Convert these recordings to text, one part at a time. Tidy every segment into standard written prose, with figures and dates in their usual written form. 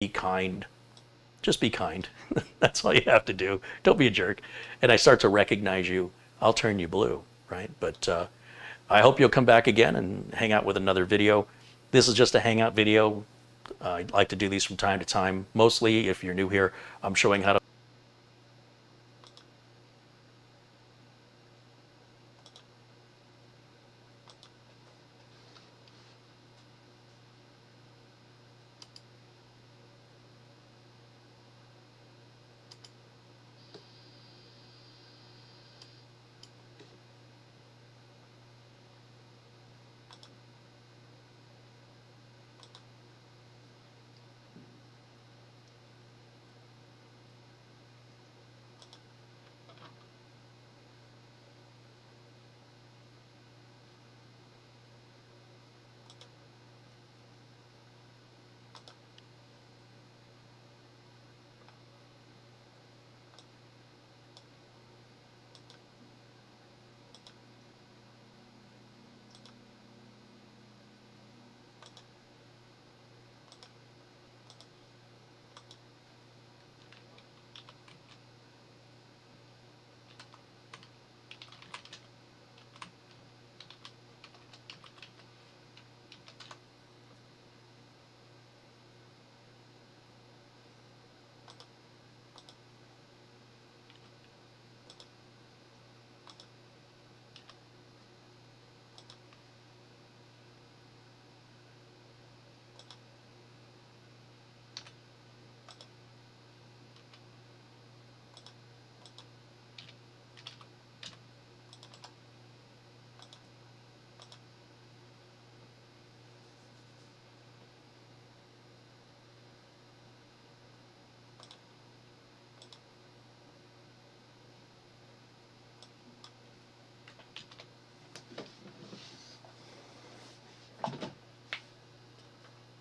be kind. Just be kind. That's all you have to do. Don't be a jerk. And I start to recognize you, I'll turn you blue, right? But I hope you'll come back again and hang out with another video. This is just a hangout video. I like to do these from time to time. Mostly, if you're new here, I'm showing how to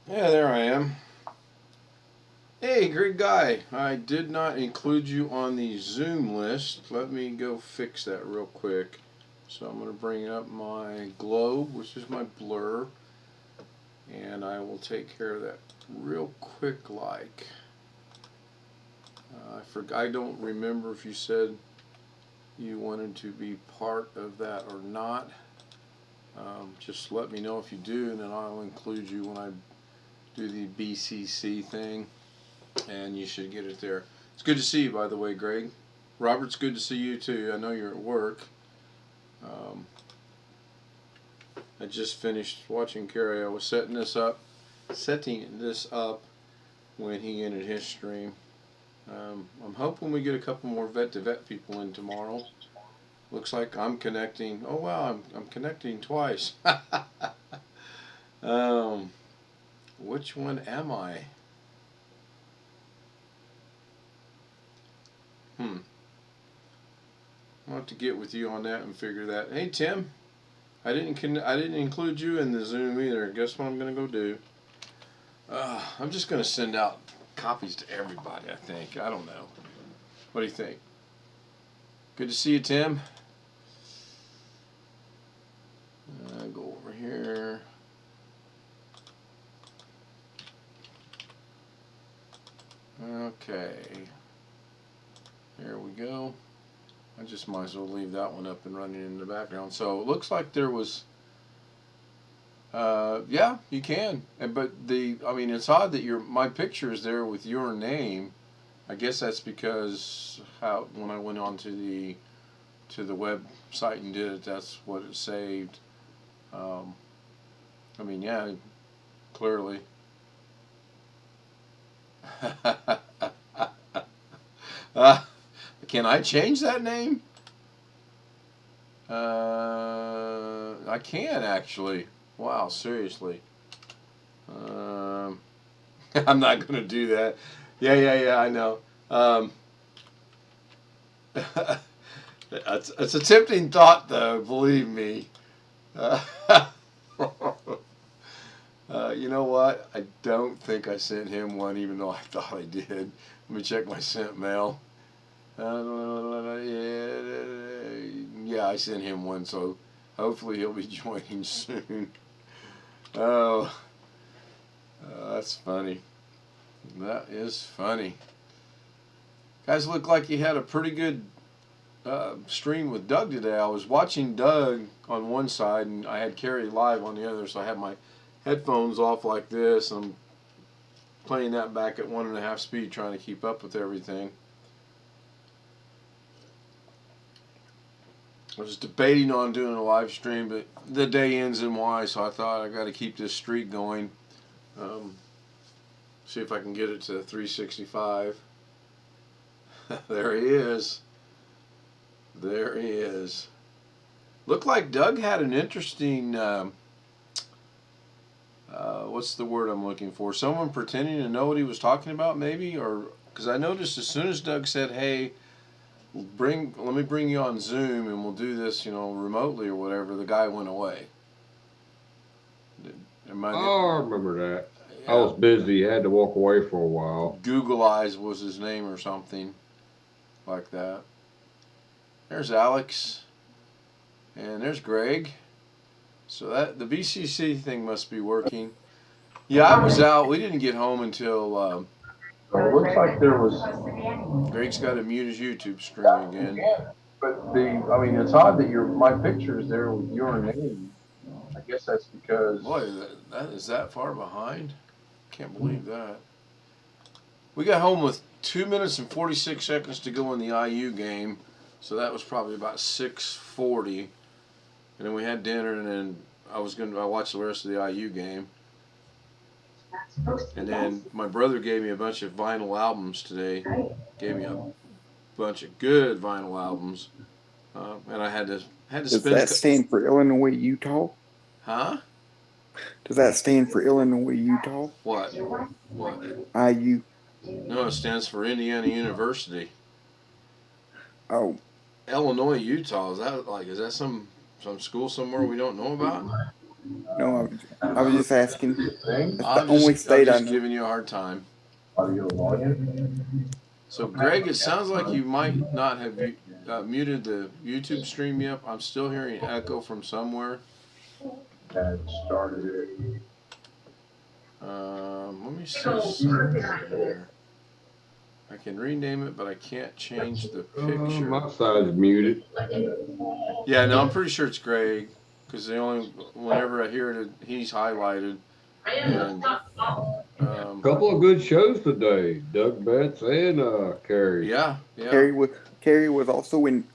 Yeah, there I am. Hey, great guy. I did not include you on the Zoom list. Let me go fix that real quick. So I'm going to bring up my globe, which is my blur, and I will take care of that real quick like. I don't remember if you said you wanted to be part of that or not. Just let me know if you do, and then I'll include you when I do the BCC thing, and you should get it there. It's good to see you, by the way, Greg. Robert's good to see you too. I know you're at work. I just finished watching Carrie. I was setting this up when he ended his stream. I'm hoping we get a couple more vet-to-vet people in tomorrow. Looks like I'm connecting. Oh wow, I'm connecting twice. Which one am I? I'll have to get with you on that and figure that. Hey Tim, I didn't include you in the Zoom either. Guess what I'm gonna go do? I'm just gonna send out copies to everybody. I think. I don't know. What do you think? Good to see you, Tim. Go over here. Okay. There we go. I just might as well leave that one up and running in the background. So it looks like there was, yeah, you can. But I mean, it's odd that my picture is there with your name. I guess that's because when I went on to the website and did it, that's what it saved. I mean, yeah, clearly. Can I change that name? I can actually. Wow, seriously. I'm not going to do that. Yeah, I know. It's a tempting thought, though, believe me. You know what? I don't think I sent him one, even though I thought I did. Let me check my sent mail. Yeah, I sent him one, so hopefully he'll be joining soon. Oh, that's funny. That is funny. Guys, look like you had a pretty good stream with Doug today. I was watching Doug on one side, and I had Carrie live on the other, so I had my headphones off like this. I'm playing that back at 1.5 speed, trying to keep up with everything. I was debating on doing a live stream, but the day ends in Y, so I thought I got to keep this streak going. See if I can get it to 365. There he is. There he is. Looked like Doug had an interesting, what's the word I'm looking for? Someone pretending to know what he was talking about, maybe? Or because I noticed as soon as Doug said, hey, let me bring you on Zoom and we'll do this, remotely or whatever, the guy went away. I remember that. Yeah. I was busy, had to walk away for a while. Google Eyes was his name or something like that. There's Alex. And there's Greg. So the BCC thing must be working. Yeah, I was out. We didn't get home until it looks like there was. Greg's got to mute his YouTube stream again. But it's odd that my picture is there with your name. I guess that's because. Boy, that is that far behind. Can't believe that. We got home with 2 minutes and 46 seconds to go in the IU game, so that was probably about 6:40. And then we had dinner, and then I watched the rest of the IU game. And then my brother gave me a bunch of vinyl albums today. Gave me a bunch of good vinyl albums, and I had to Does spend. that stand for Illinois, Utah? Huh? Does that stand for Illinois, Utah? What? IU. No, it stands for Indiana University. Oh. Illinois, Utah. Is that some school somewhere we don't know about? No, I was just asking. That's I'm the only state I know. giving you a hard time. So, Greg, it sounds like you might not have muted the YouTube stream yet. I'm still hearing echo from somewhere. That started it. Let me see something here. I can rename it, but I can't change the picture. My side's muted. Yeah, no, I'm pretty sure it's Greg, because whenever I hear it, he's highlighted. And, couple of good shows today, Doug Betts and Carrie. Yeah. Carrie was also in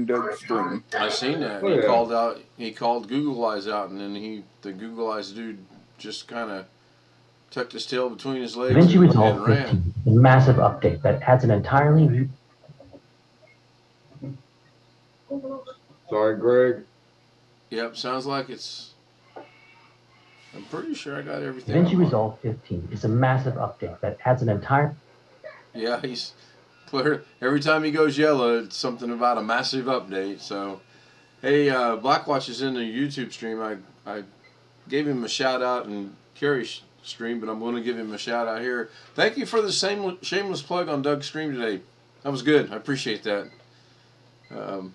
Doug's stream. I seen that. Oh, He called Google Eyes out, and then the Google Eyes dude just kind of tucked his tail between his legs DaVinci and Resolve ran. 15, a massive update that adds an entirely new. Sorry, Greg. Yep, sounds like it's. I'm pretty sure I got everything. DaVinci Resolve 15 is a massive update that adds an entire. Yeah, he's clear. Every time he goes yellow, it's something about a massive update. So, hey, Blackwatch is in the YouTube stream. I gave him a shout out in Carrie's stream, but I'm going to give him a shout out here. Thank you for the shameless plug on Doug's stream today. That was good. I appreciate that. That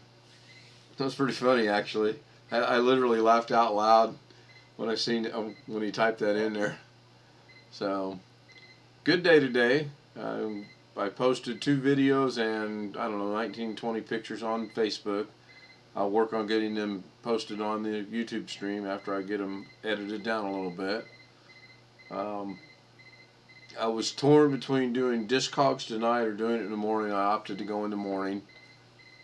was pretty funny, actually. I literally laughed out loud when when he typed that in there. So, good day today. I posted 2 videos and 19, 20 pictures on Facebook. I'll work on getting them posted on the YouTube stream after I get them edited down a little bit. I was torn between doing Discogs tonight or doing it in the morning. I opted to go in the morning.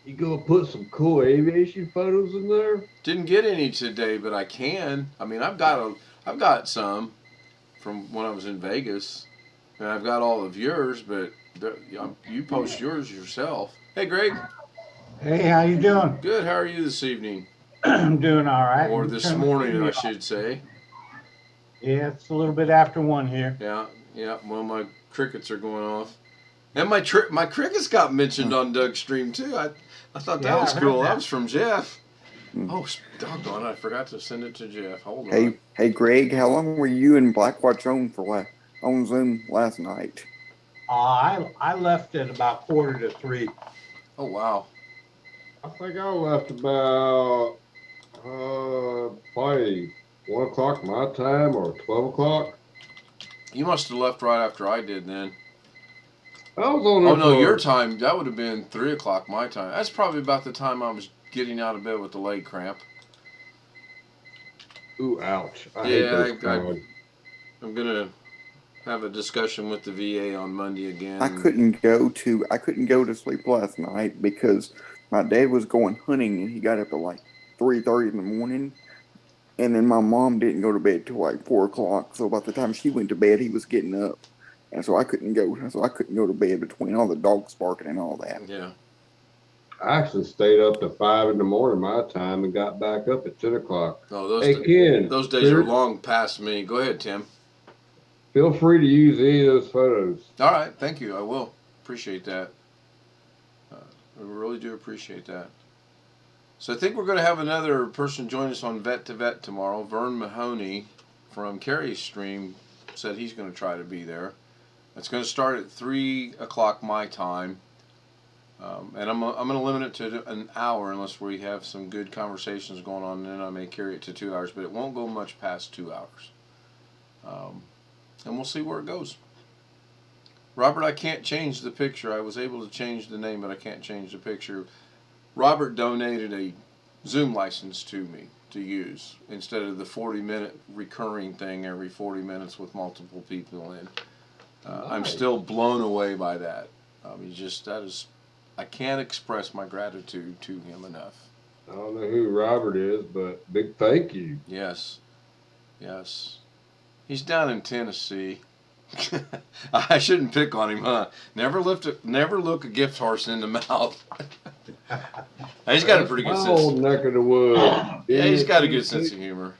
You gonna put some cool aviation photos in there? Didn't get any today, but I can. I've got some from when I was in Vegas, and I've got all of yours, but you post yours yourself. Hey, Greg. Hey, how you doing? Good. How are you this evening? I'm doing all right. Or this morning, I should say. Yeah, it's a little bit after 1 here. Yeah. Well, my crickets are going off, and my crickets got mentioned on Doug's stream too. I thought that was cool. That was from Jeff. Oh, doggone it! I forgot to send it to Jeff. Hold on. Hey, Greg, how long were you and Blackwatch on Zoom last night? I left at about 2:45. Oh wow. I think I left about probably 1 o'clock my time or 12 o'clock. You must have left right after I did then. I was on there Oh no, for- your time, that would have been 3 o'clock my time. That's probably about the time I was getting out of bed with the leg cramp. Ooh, ouch. I Yeah, hate those crowds. I'm gonna have a discussion with the VA on Monday again. I couldn't go to sleep last night because my dad was going hunting and he got up at like 3:30 in the morning. And then my mom didn't go to bed till like 4 o'clock. So by the time she went to bed, he was getting up. And so I couldn't go. So I couldn't go to bed between all the dogs barking and all that. Yeah. I actually stayed up to 5 in the morning my time and got back up at 10 o'clock. Oh, Hey, Ken. those days are long past me. Go ahead, Tim. Feel free to use any of those photos. All right, thank you. I will. Appreciate that. I really do appreciate that. So I think we're going to have another person join us on Vet to Vet tomorrow. Vern Mahoney from Carrie's stream said he's going to try to be there. It's going to start at 3 o'clock my time. And I'm going to limit it to an hour unless we have some good conversations going on. And then I may carry it to 2 hours, but it won't go much past 2 hours. And we'll see where it goes. Robert, I can't change the picture. I was able to change the name, but I can't change the picture. Robert donated a Zoom license to me to use instead of the 40-minute recurring thing every 40 minutes with multiple people in. I'm Nice. still blown away by that. I can't express my gratitude to him enough. I don't know who Robert is, but big thank you. Yes. Yes. He's down in Tennessee. I shouldn't pick on him, huh? Never look a gift horse in the mouth. He's got a pretty good My sense. old neck of the woods. Yeah, he's got a good sense of humor.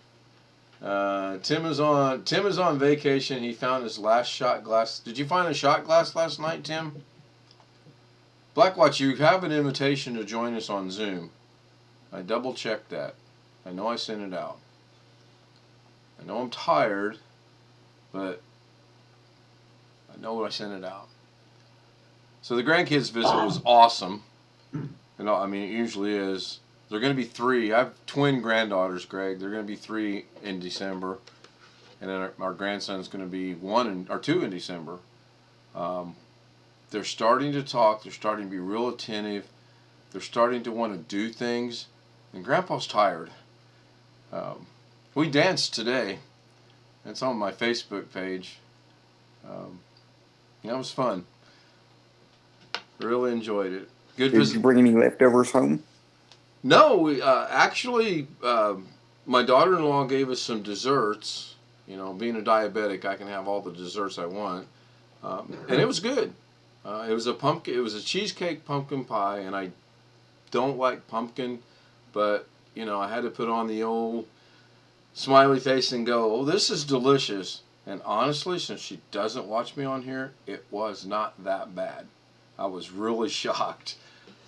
Tim is on vacation. He found his last shot glass. Did you find a shot glass last night, Tim? Blackwatch, you have an invitation to join us on Zoom. I double checked that. I know I sent it out. I know I'm tired, but I know I sent it out. So the grandkids visit was awesome. I mean, it usually is. They're going to be 3. I have twin granddaughters, Greg. They're going to be 3 in December. And then our grandson's going to be 2 in December. They're starting to talk. They're starting to be real attentive. They're starting to want to do things. And Grandpa's tired. We danced today. It's on my Facebook page. That was fun. Really enjoyed it. Good Did visit. you bring any leftovers home? No, we actually, my daughter-in-law gave us some desserts. You know, being a diabetic, I can have all the desserts I want, and it was good. It was a cheesecake pumpkin pie, and I don't like pumpkin, but I had to put on the old smiley face and go, "Oh, this is delicious." And honestly, since she doesn't watch me on here, it was not that bad. I was really shocked.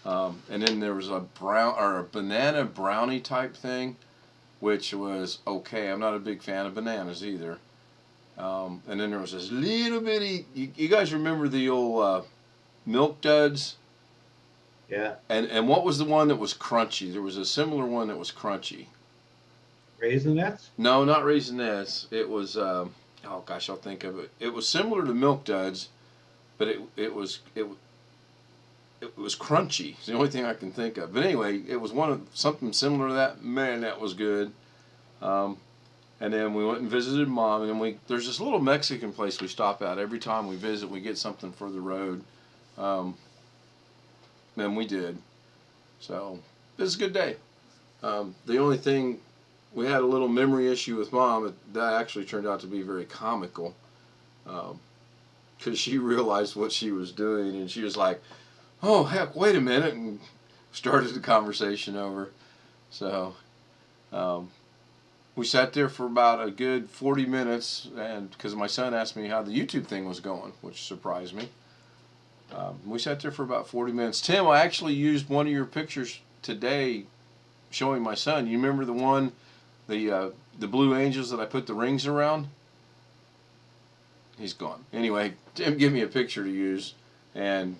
And then there was a banana brownie type thing, which was okay. I'm not a big fan of bananas either. And then there was this little bitty. You guys remember the old Milk Duds? Yeah. And what was the one that was crunchy? There was a similar one that was crunchy. Raisinets? No, not Raisinets. It was. Oh gosh, I'll think of it. It was similar to Milk Duds, but it was crunchy. It's the only thing I can think of. But anyway, it was something similar to that. Man, that was good. And then we went and visited Mom. And then there's this little Mexican place we stop at every time we visit. We get something for the road. And we did. So it was a good day. The only thing, we had a little memory issue with Mom. That actually turned out to be very comical. Because she realized what she was doing. And she was like, "Oh, heck, wait a minute," and started the conversation over. So we sat there for about a good 40 minutes, and because my son asked me how the YouTube thing was going, which surprised me. We sat there for about 40 minutes. Tim, I actually used one of your pictures today showing my son. You remember the one, the Blue Angels that I put the rings around? He's gone. Anyway, Tim gave me a picture to use, and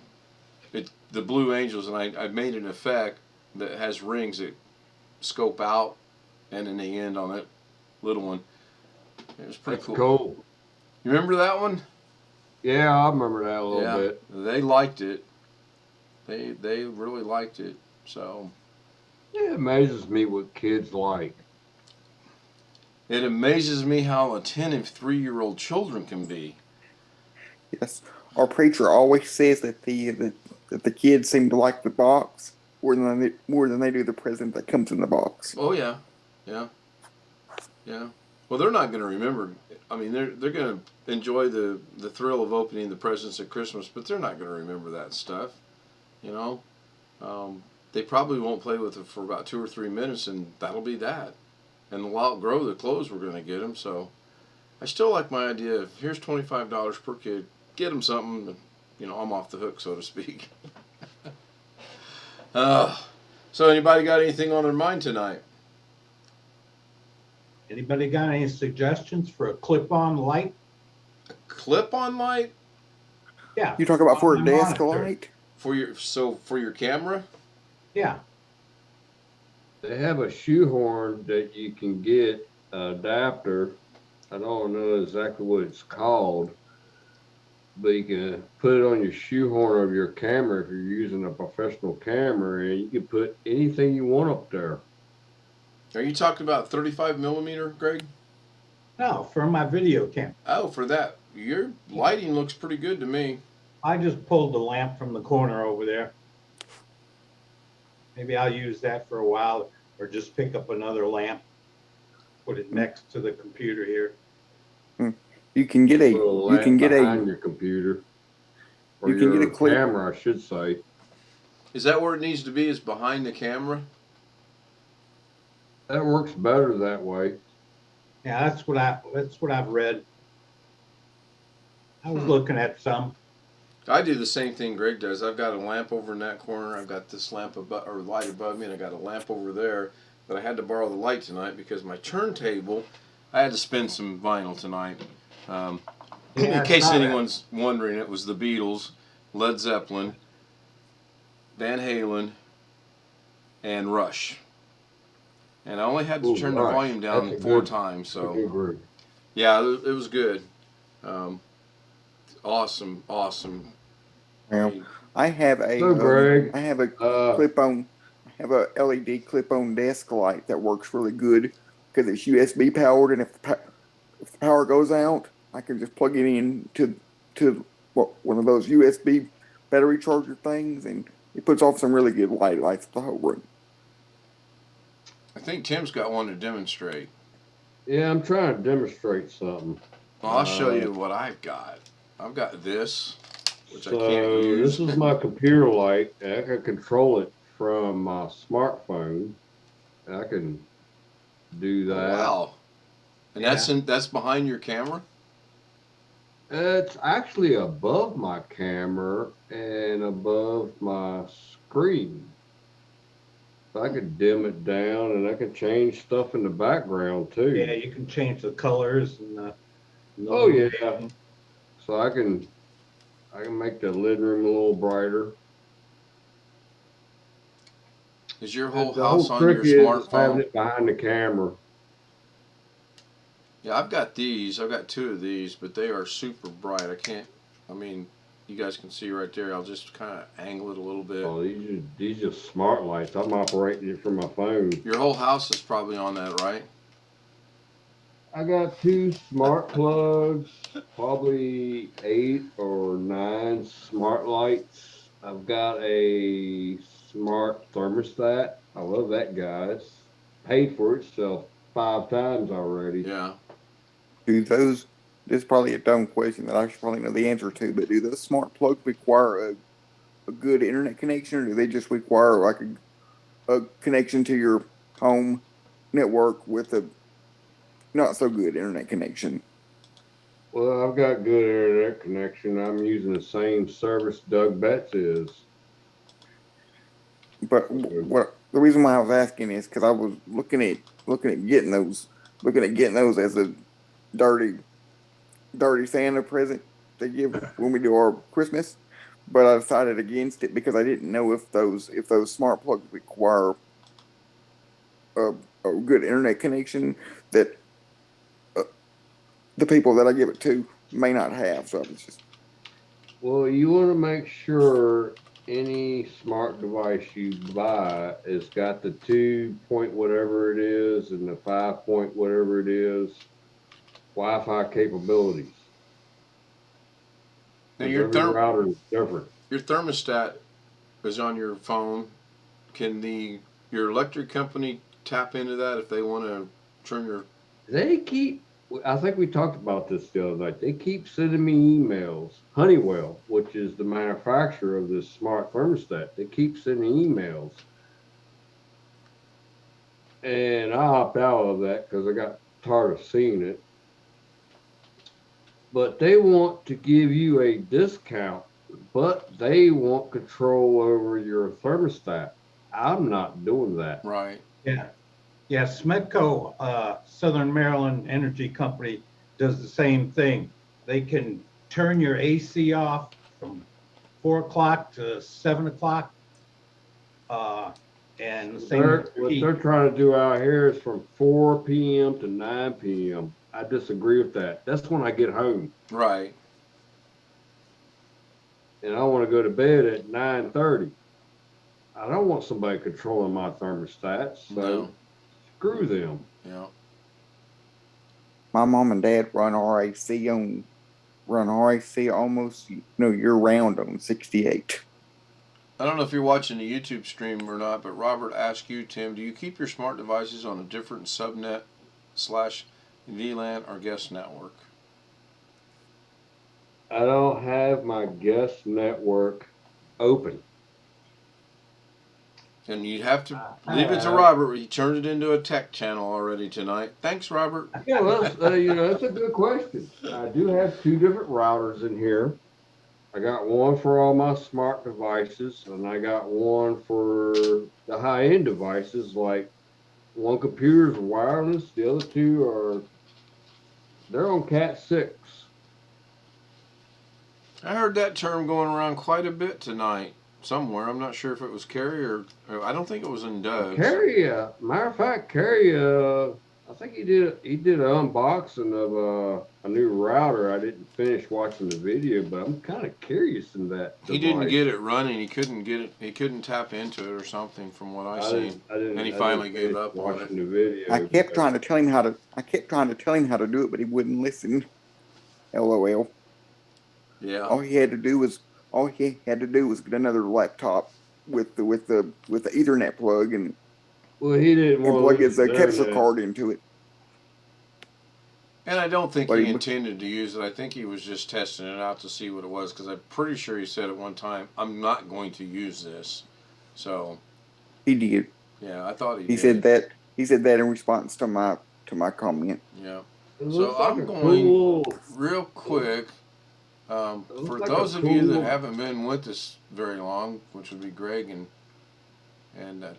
the Blue Angels, and I made an effect that has rings that scope out and then they end on that little one. It was pretty That's cool. cool. You remember that one? Yeah, I remember that a little bit. They liked it. They really liked it. So It amazes me what kids like. it amazes me how attentive 3-year-old children can be. Yes. Our preacher always says that the kids seem to like the box more than they do the present that comes in the box. Oh yeah, yeah, yeah. Well, they're not going to remember. I mean, they're going to enjoy the thrill of opening the presents at Christmas, but they're not going to remember that stuff. You know, they probably won't play with it for about 2 or 3 minutes, and that'll be that. And they'll outgrow the clothes we're going to get them. So I still like my idea of here's $25 per kid. Get them something. You know, I'm off the hook, so to speak. So anybody got anything on their mind tonight? Anybody got any suggestions for a clip-on light? Clip-on light Yeah. You talk about for a on desk monitor. light? for your camera? Yeah. They have a shoehorn that you can get adapter. I don't know exactly what it's called, but you can put it on your shoehorn of your camera if you're using a professional camera, and you can put anything you want up there. Are you talking about 35 millimeter, Greg? No, for my video camera. Oh, for that. Your lighting looks pretty good to me. I just pulled the lamp from the corner over there. Maybe I'll use that for a while, or just pick up another lamp, put it next to the computer here. You can get a Little you can lamp get behind a your computer, or you can get your a clip. camera, I should say. Is that where it needs to be? Is behind the camera? That works better that way. Yeah, that's what I've read. I was looking at some. I do the same thing Greg does. I've got a lamp over in that corner. I've got this lamp or light above me, and I got a lamp over there. But I had to borrow the light tonight because my turntable. I had to spin some vinyl tonight. Yeah, In I case saw that. anyone's wondering, it was the Beatles, Led Zeppelin, Van Halen, and Rush. And I only had to turn the Rush. volume down That's a 4 good- times. Good So group. yeah, it was good. Awesome. Well, I have a So, Greg, I have a Uh, clip-on I have a LED clip-on desk light that works really good because it's USB powered, and if the power goes out, I can just plug it in to one of those USB battery charger things, and it puts off some really good light, lights the whole room. I think Tim's got one to demonstrate. yeah, I'm trying to demonstrate something. Well, I'll show you what I've got. I've got this, which I can't So use. this is my computer light, and I can control it from my smartphone. I can do that. Wow. And that's behind your camera? It's actually above my camera and above my screen. So I could dim it down, and I can change stuff in the background too. Yeah, you can change the colors and the. Oh yeah. So I can make the living room a little brighter. Is your whole The house whole on your trick is having smartphone? it behind the camera. Yeah, I've got these. I've got 2 of these, but they are super bright. I mean, you guys can see right there. I'll just kind of angle it a little bit. Oh, these are smart lights. I'm operating it from my phone. Your whole house is probably on that, right? I got 2 smart plugs, probably 8 or 9 smart lights. I've got a smart thermostat. I love that, guys. Paid for itself 5 times already. Yeah. Do those? This is probably a dumb question that I should probably know the answer to, but do those smart plugs require a good internet connection, or do they just require like a connection to your home network with a not so good internet connection? Well, I've got good internet connection. I'm using the same service Doug Betts is. But what the reason why I was asking is because I was looking at getting those as a dirty Santa present they give when we do our Christmas. But I decided against it because I didn't know if those smart plugs require a good internet connection that the people that I give it to may not have. So it's just Well, you want to make sure any smart device you buy has got the 2 point whatever it is and the 5 point whatever it is Wi-Fi capabilities. Now Because every router is different. your thermostat is on your phone. Can your electric company tap into that if they want to turn your? They keep, I think we talked about this the other night. They keep sending me emails. Honeywell, which is the manufacturer of this smart thermostat, they keep sending emails. And I opted out of that because I got tired of seeing it. But they want to give you a discount, but they want control over your thermostat. I'm not doing that. Right. Yeah. Yeah, Smedco, Southern Maryland Energy Company, does the same thing. They can turn your AC off from 4 o'clock to 7 o'clock. And the same with What heat. they're trying to do out here is from 4 p.m. to 9 p.m. I disagree with that. That's when I get home. Right. And I want to go to bed at 9:30. I don't want somebody controlling my thermostats, so No. screw them. Yeah. my mom and dad run RAC almost year round on 68. I don't know if you're watching the YouTube stream or not, but Robert asked you, Tim, do you keep your smart devices on a different subnet / VLAN or guest network? I don't have my guest network open. And you have to leave it to Robert. He turned it into a tech channel already tonight. Thanks, Robert. Yeah, well, that's a good question. I do have 2 different routers in here. I got one for all my smart devices, and I got one for the high-end devices. Like one computer is wireless, the other 2 they're on Cat 6. I heard that term going around quite a bit tonight somewhere. I'm not sure if it was Kerry or I don't think it was in Doug's. Kerry, matter of fact, Kerry, I think he did an unboxing of a new router. I didn't finish watching the video, but I'm kind of curious in that. He didn't get it running. He couldn't get it. He couldn't tap into it or something, from what I seen. And he finally gave up on it. The video. I kept trying to tell him how to do it, but he wouldn't listen. LOL. Yeah. All he had to do was get another laptop with the Ethernet plug and Well, he didn't want plug to his capsule card into it. And I don't think he intended to use it. I think he was just testing it out to see what it was, because I'm pretty sure he said at one time, "I'm not going to use this." So he did. Yeah, I thought he did. He said that in response to my comment. Yeah. So I'm going real quick. For those of you that haven't been with us very long, which would be Greg and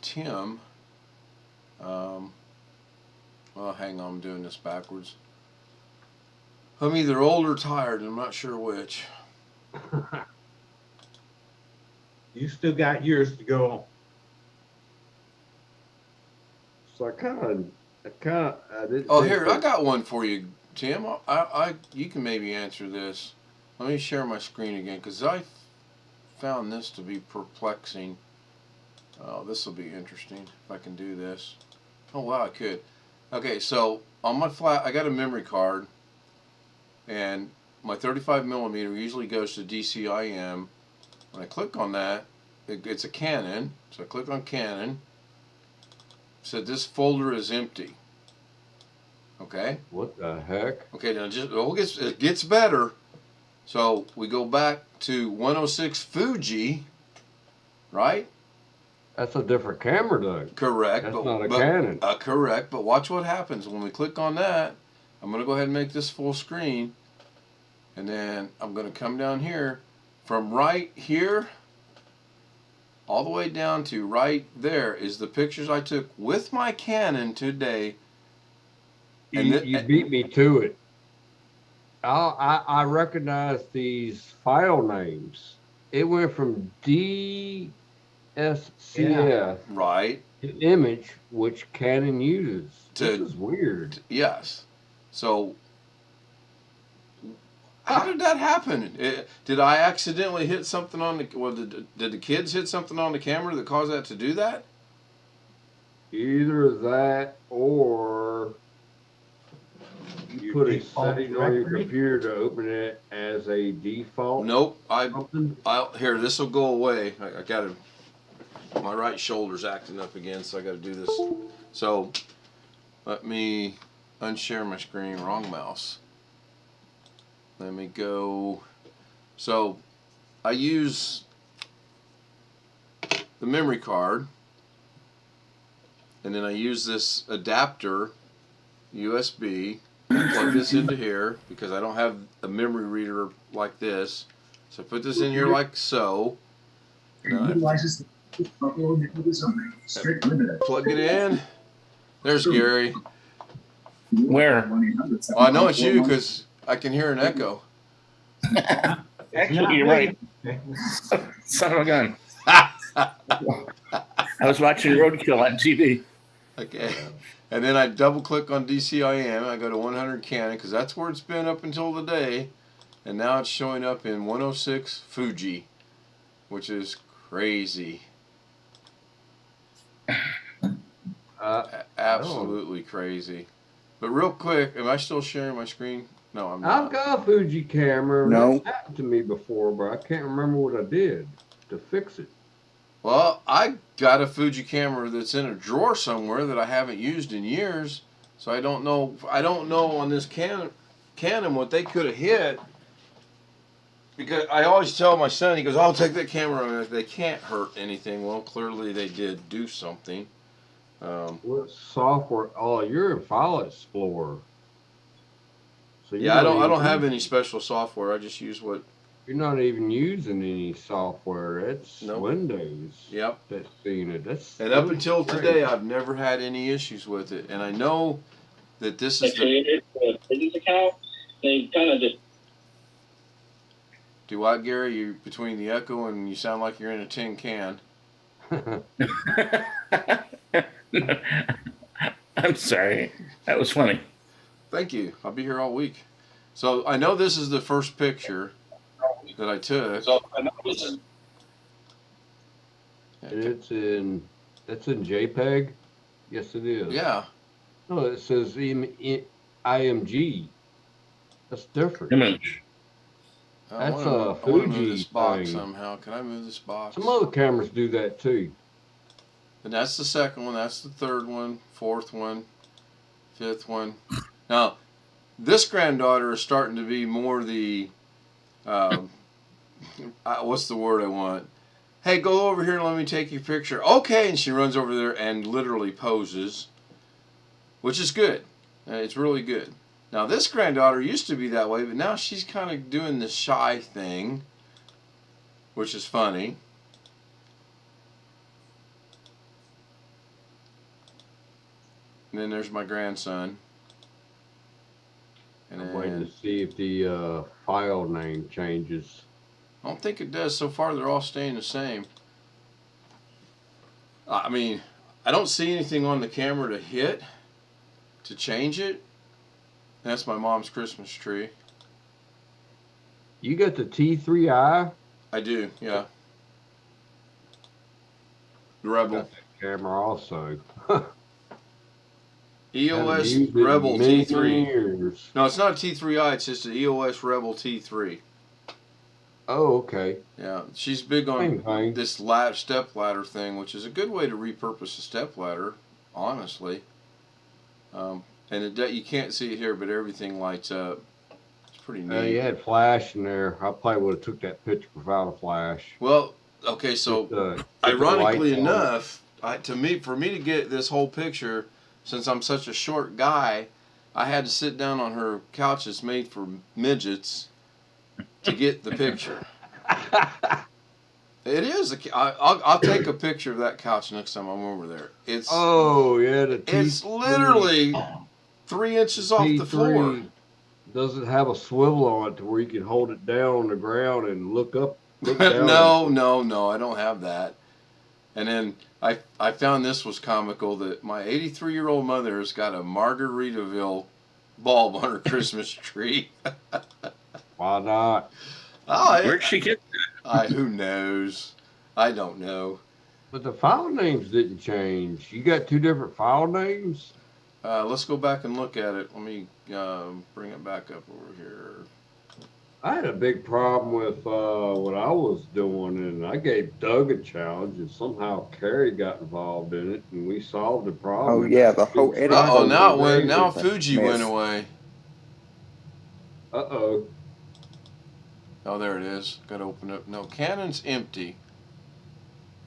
Tim. Well, hang on, I'm doing this backwards. I'm either old or tired, and I'm not sure which. You still got years to go. So I didn't. Oh, here, I got one for you, Tim. You can maybe answer this. Let me share my screen again, because I found this to be perplexing. Oh, this will be interesting if I can do this. Oh, wow, I could. Okay, so on my flat, I got a memory card, and my 35 millimeter usually goes to DCIM. When I click on that, it's a Canon, so I click on Canon. It said this folder is empty. Okay? What the heck? Okay, now it gets better. So we go back to 106 Fuji, right? That's a different camera, though. Correct. That's not a Canon. Correct, but watch what happens when we click on that. I'm going to go ahead and make this full screen. And then I'm going to come down here. From right here, all the way down to right there is the pictures I took with my Canon today. And you beat me to it. I recognize these file names. It went from DSCF right to image, which Canon uses. This is weird. Yes. So How did that happen? Did I accidentally hit something on the? Well, did the kids hit something on the camera that caused that to do that? Either that or you put a Default setting on your directory? computer to open it as a default. Nope. Something. Here. This will go away. I got to. My right shoulder's acting up again, so I got to do this. So, let me unshare my screen. Wrong mouse. Let me go. So, I use the memory card, and then I use this adapter, USB, plug this into here because I don't have a memory reader like this. So I put this in here like so. And I plug it in. There's Gary. Where? Oh, I know it's you because I can hear an echo. Actually, you're right. Son of a gun. I was watching Roadkill on TV. Okay. And then I double click on DCIM. I go to 100 Canon because that's where it's been up until today. And now it's showing up in 106 Fuji, which is crazy. Absolutely crazy. But real quick, am I still sharing my screen? No, I'm not. I've got a Fuji camera. No. That's happened to me before, but I can't remember what I did to fix it. Well, I got a Fuji camera that's in a drawer somewhere that I haven't used in years, so I don't know. I don't know on this Canon what they could have hit. Because I always tell my son, he goes, "I'll take that camera." They can't hurt anything. Well, clearly they did do something. What software? Oh, you're in File Explorer. So Yeah, I don't have any special software. I just use what. You're not even using any software. It's Nope. Windows. Yep. That's seeing it. That's And up really until strange. today, I've never had any issues with it. And I know that this They is the. created a business account. They kind of just Do what, Gary? You between the echo and you sound like you're in a tin can. I'm sorry. That was funny. Thank you. I'll be here all week. So I know this is the first picture that I took. so I know this is And it's in JPEG. Yes, it is. Yeah. No, it says IMG. That's different. Image. I That's wanna- a I wanna move Fuji this box thing. somehow. Can I move this box? Some other cameras do that too. And that's the second one. That's the third one. Fourth one. Fifth one. Now, this granddaughter is starting to be more the. What's the word I want? Hey, go over here and let me take your picture. Okay, and she runs over there and literally poses, which is good. It's really good. Now, this granddaughter used to be that way, but now she's kind of doing the shy thing, which is funny. And then there's my grandson. And I'm waiting then, to see if the file name changes. I don't think it does. So far, they're all staying the same. I mean, I don't see anything on the camera to hit to change it. That's my mom's Christmas tree. You got the T3i? I do, yeah. The Rebel. Got that camera also. EOS Haven't used it in Rebel many T3. years. No, it's not a T3i. It's just an EOS Rebel T3. Oh, okay. Yeah, she's big on Same thing. this step ladder thing, which is a good way to repurpose a step ladder, honestly. And you can't see it here, but everything lights up. It's pretty neat. You had flash in there. I probably would have took that picture without a flash. Well, okay, so Just, put the ironically lights on. enough, for me to get this whole picture, since I'm such a short guy, I had to sit down on her couch that's made for midgets to get the picture. It is. I'll take a picture of that couch next time I'm over there. It's Oh, yeah. it's literally 3 inches off the floor. Doesn't have a swivel on it to where you can hold it down on the ground and look up. Look down. No, I don't have that. And then I found this was comical that my 83-year-old mother has got a Margaritaville bulb on her Christmas tree. Why not? Oh, Where'd she get? who knows? I don't know. But the file names didn't change. You got two different file names? Let's go back and look at it. Let me bring it back up over here. I had a big problem with what I was doing, and I gave Doug a challenge, and somehow Carrie got involved in it, and we solved the problem. Oh yeah, the whole edit. Uh-oh, folder now it went. is Now a Fuji went mess. away. Uh-oh. Oh, there it is. Got to open up. No, Canon's empty.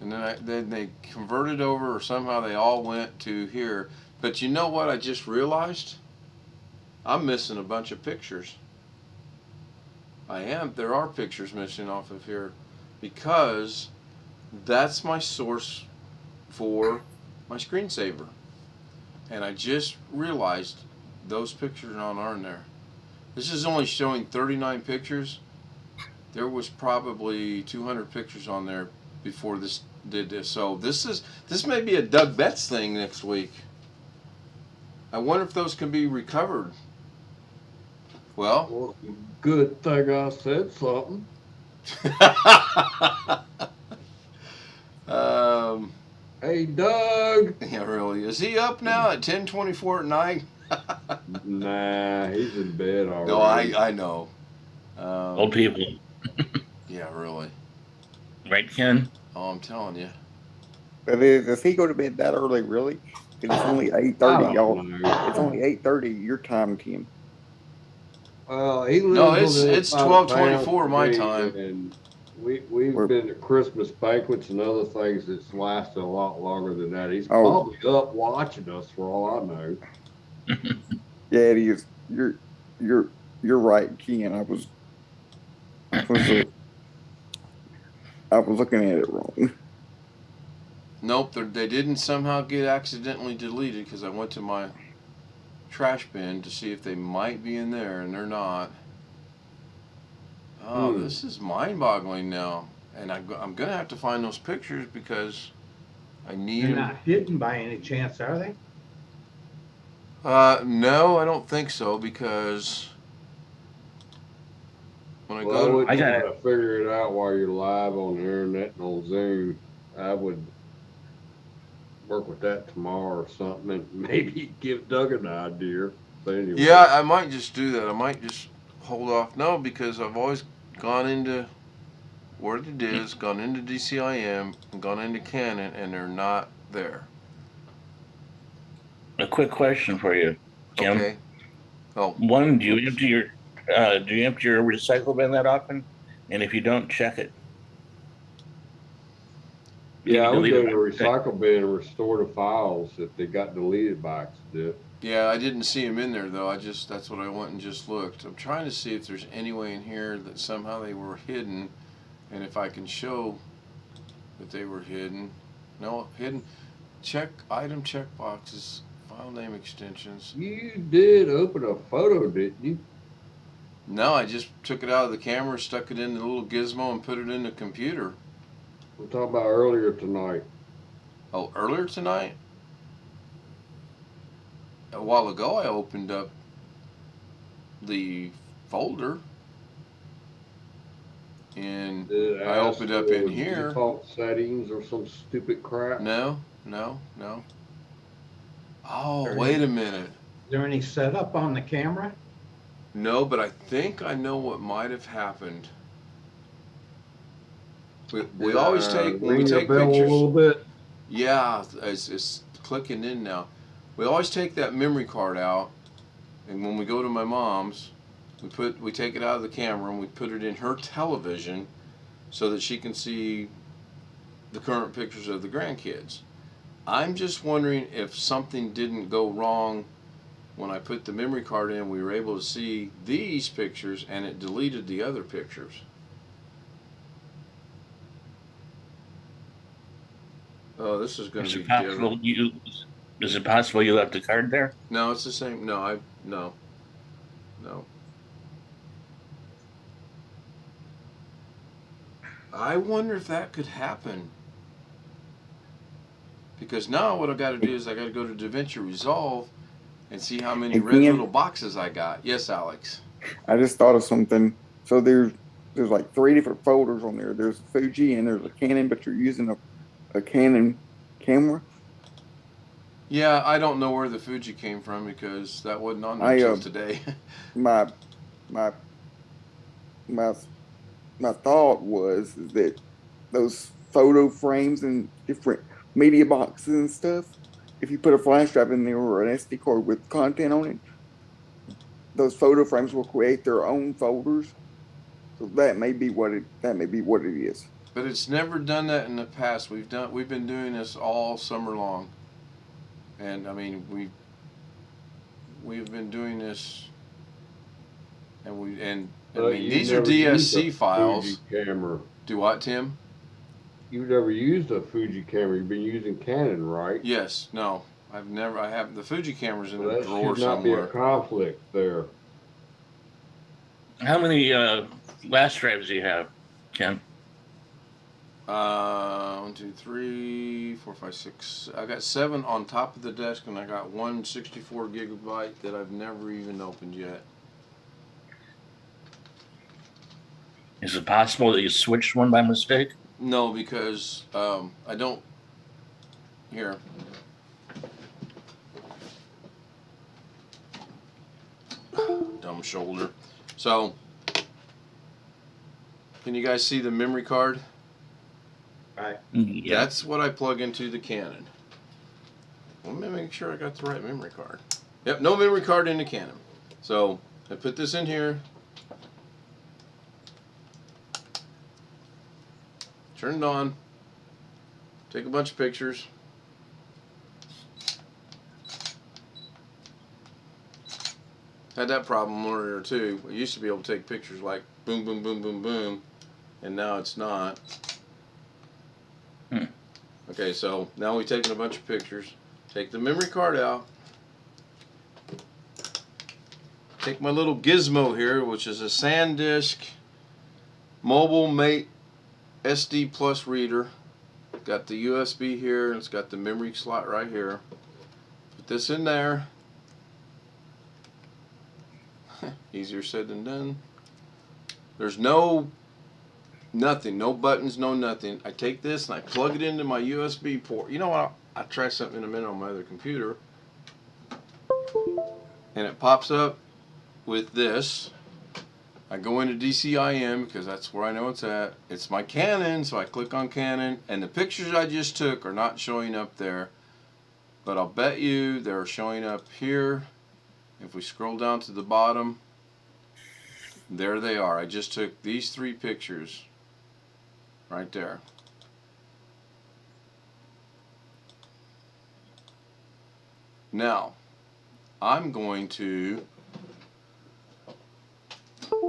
And then they converted over, or somehow they all went to here. But you know what? I just realized I'm missing a bunch of pictures. I am. There are pictures missing off of here because that's my source for my screensaver. And I just realized those pictures aren't in there. This is only showing 39 pictures. There was probably 200 pictures on there before this did this. So this may be a Doug Betts thing next week. I wonder if those can be recovered. Well, Good thing I said something. Hey, Doug. Yeah, really. Is he up now at 10:24 at night? Nah, he's in bed already. No, I know. Old people, Yeah, really. right, Ken? Oh, I'm telling you. But if he go to bed that early, really? 'Cause it's only 8:30, I y'all. don't know. It's only 8:30 your time, Tim. Well, he lives No, on the it's other side of 12:24 my town, time. And we've We're- been to Christmas banquets and other things that's lasted a lot longer than that. He's Oh. probably up watching us for all I know. Yeah, it is. You're right, Ken. I was looking at it wrong. Nope, they didn't somehow get accidentally deleted because I went to my trash bin to see if they might be in there, and they're not. Oh, this is mind-boggling now, and I'm gonna have to find those pictures because I need They're them. not hidden by any chance, are they? No, I don't think so because when I Well, go I to, I got to figure it out while you're live on the internet and on Zoom. I would work with that tomorrow or something, and maybe give Doug an idea. But anyway. yeah, I might just do that. I might just hold off. No, because I've always gone into where it is, gone into DCIM, and gone into Canon, and they're not there. A quick question for you, Kim. Okay. Oh, One, do you empty your recycle bin that often? And if you don't, check it. Yeah, I would delete go it to the by mistake. recycle bin and restore the files if they got deleted by accident. yeah, I didn't see them in there though. That's what I went and just looked. I'm trying to see if there's any way in here that somehow they were hidden, and if I can show that they were hidden. No, hidden. Check item check boxes, file name extensions. You did open a photo, didn't you? No, I just took it out of the camera, stuck it in the little gizmo, and put it in the computer. We're talking about earlier tonight. Oh, earlier tonight? A while ago, I opened up the folder, and Did it I ask opened up for in here. default settings or some stupid crap? No. Oh, wait a minute. Is there any setup on the camera? No, but I think I know what might have happened. We always take, when we ring your take bell a pictures. little bit. Yeah, it's clicking in now. We always take that memory card out, and when we go to my mom's, we take it out of the camera and we put it in her television so that she can see the current pictures of the grandkids. I'm just wondering if something didn't go wrong when I put the memory card in. We were able to see these pictures and it deleted the other pictures. Oh, this is going Is to it be possible different. is it possible you left the card there? No, it's the same. No. I wonder if that could happen. Because now what I've got to do is I got to go to DaVinci Resolve and see how many red Again? little boxes I got. Yes, Alex. I just thought of something. So there's like 3 different folders on there. There's Fuji and there's a Canon, but you're using a Canon camera. Yeah, I don't know where the Fuji came from because that wasn't on there I until today. my my my my thought was is that those photo frames and different media boxes and stuff, if you put a flash drive in there or an SD card with content on it, those photo frames will create their own folders. So that may be what it is. But it's never done that in the past. We've been doing this all summer long. And I mean, we've been doing this, and I mean, these are DSC files. Fuji camera. Do what, Tim? You've never used a Fuji camera. You've been using Canon, right? Yes. No. I haven't. The Fuji camera's in Well, a that drawer should not be a somewhere. conflict there. How many flash drives do you have, Ken? 1, 2, 3, 4, 5, 6. I got 7 on top of the desk, and I got one 64 gigabyte that I've never even opened yet. Is it possible that you switched one by mistake? No, because I don't. Here. Dumb shoulder. So, can you guys see the memory card? Right. Yeah. That's what I plug into the Canon. Let me make sure I got the right memory card. Yep, no memory card in the Canon. So, I put this in here. Turn it on. Take a bunch of pictures. Had that problem earlier too. I used to be able to take pictures like boom, boom, boom, boom, boom, and now it's not. Okay, so now we've taken a bunch of pictures. Take the memory card out. Take my little gizmo here, which is a SanDisk Mobile Mate SD Plus reader. Got the USB here, and it's got the memory slot right here. Put this in there. Easier said than done. There's nothing, no buttons, no nothing. I take this and I plug it into my USB port. You know what? I'll try something in a minute on my other computer. And it pops up with this. I go into DCIM because that's where I know it's at. It's my Canon, so I click on Canon, and the pictures I just took are not showing up there. But I'll bet you they're showing up here. If we scroll down to the bottom, there they are. I just took these 3 pictures right there. Now, I'm going to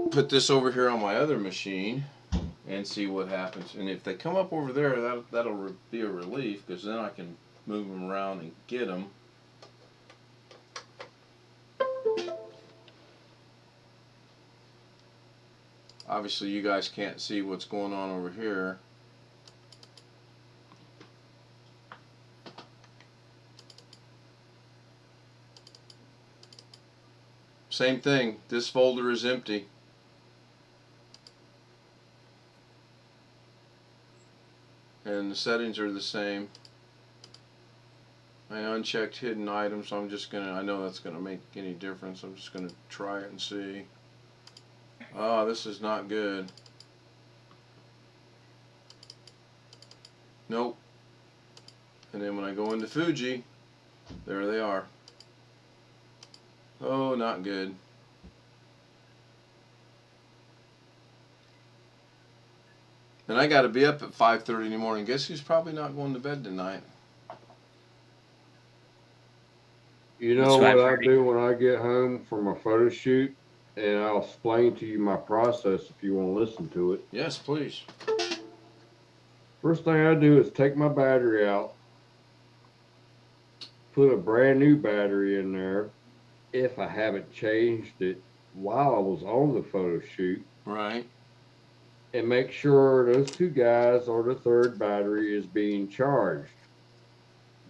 put this over here on my other machine and see what happens. And if they come up over there, that'll be a relief, because then I can move them around and get them. Obviously, you guys can't see what's going on over here. Same thing, this folder is empty. And the settings are the same. I unchecked hidden items, so I'm just gonna, I know that's gonna make any difference. I'm just gonna try it and see. Oh, this is not good. Nope. And then when I go into Fuji, there they are. Oh, not good. And I gotta be up at 5:30 in the morning. Guess who's probably not going to bed tonight? You know what I do when I get home from a photo shoot? And I'll explain to you my process if you want to listen to it. Yes, please. First thing I do is take my battery out, put a brand new battery in there if I haven't changed it while I was on the photo shoot. Right. And make sure those 2 guys or the 3rd battery is being charged.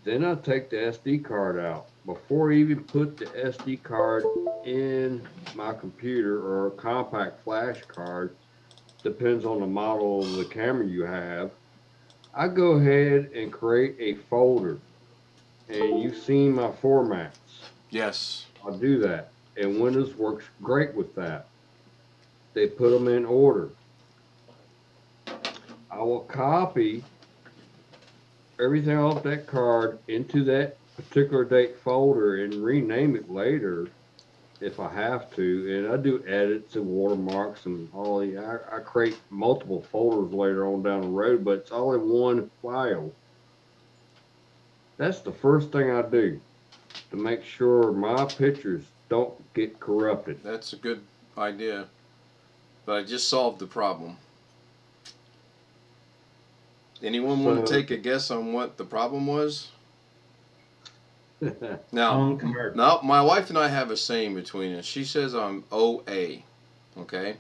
Then I take the SD card out. Before I even put the SD card in my computer or a compact flash card, depends on the model of the camera you have, I go ahead and create a folder. And you've seen my formats. Yes. I'll do that. And Windows works great with that. They put them in order. I will copy everything off that card into that particular date folder and rename it later if I have to. And I do edits and watermarks and all the, I create multiple folders later on down the road, but it's all in one file. That's the first thing I do to make sure my pictures don't get corrupted. That's a good idea. But I just solved the problem. Anyone want to So- take a guess on what the problem was? Now, On commercial. no, my wife and I have a saying between us. She says I'm OA. Okay?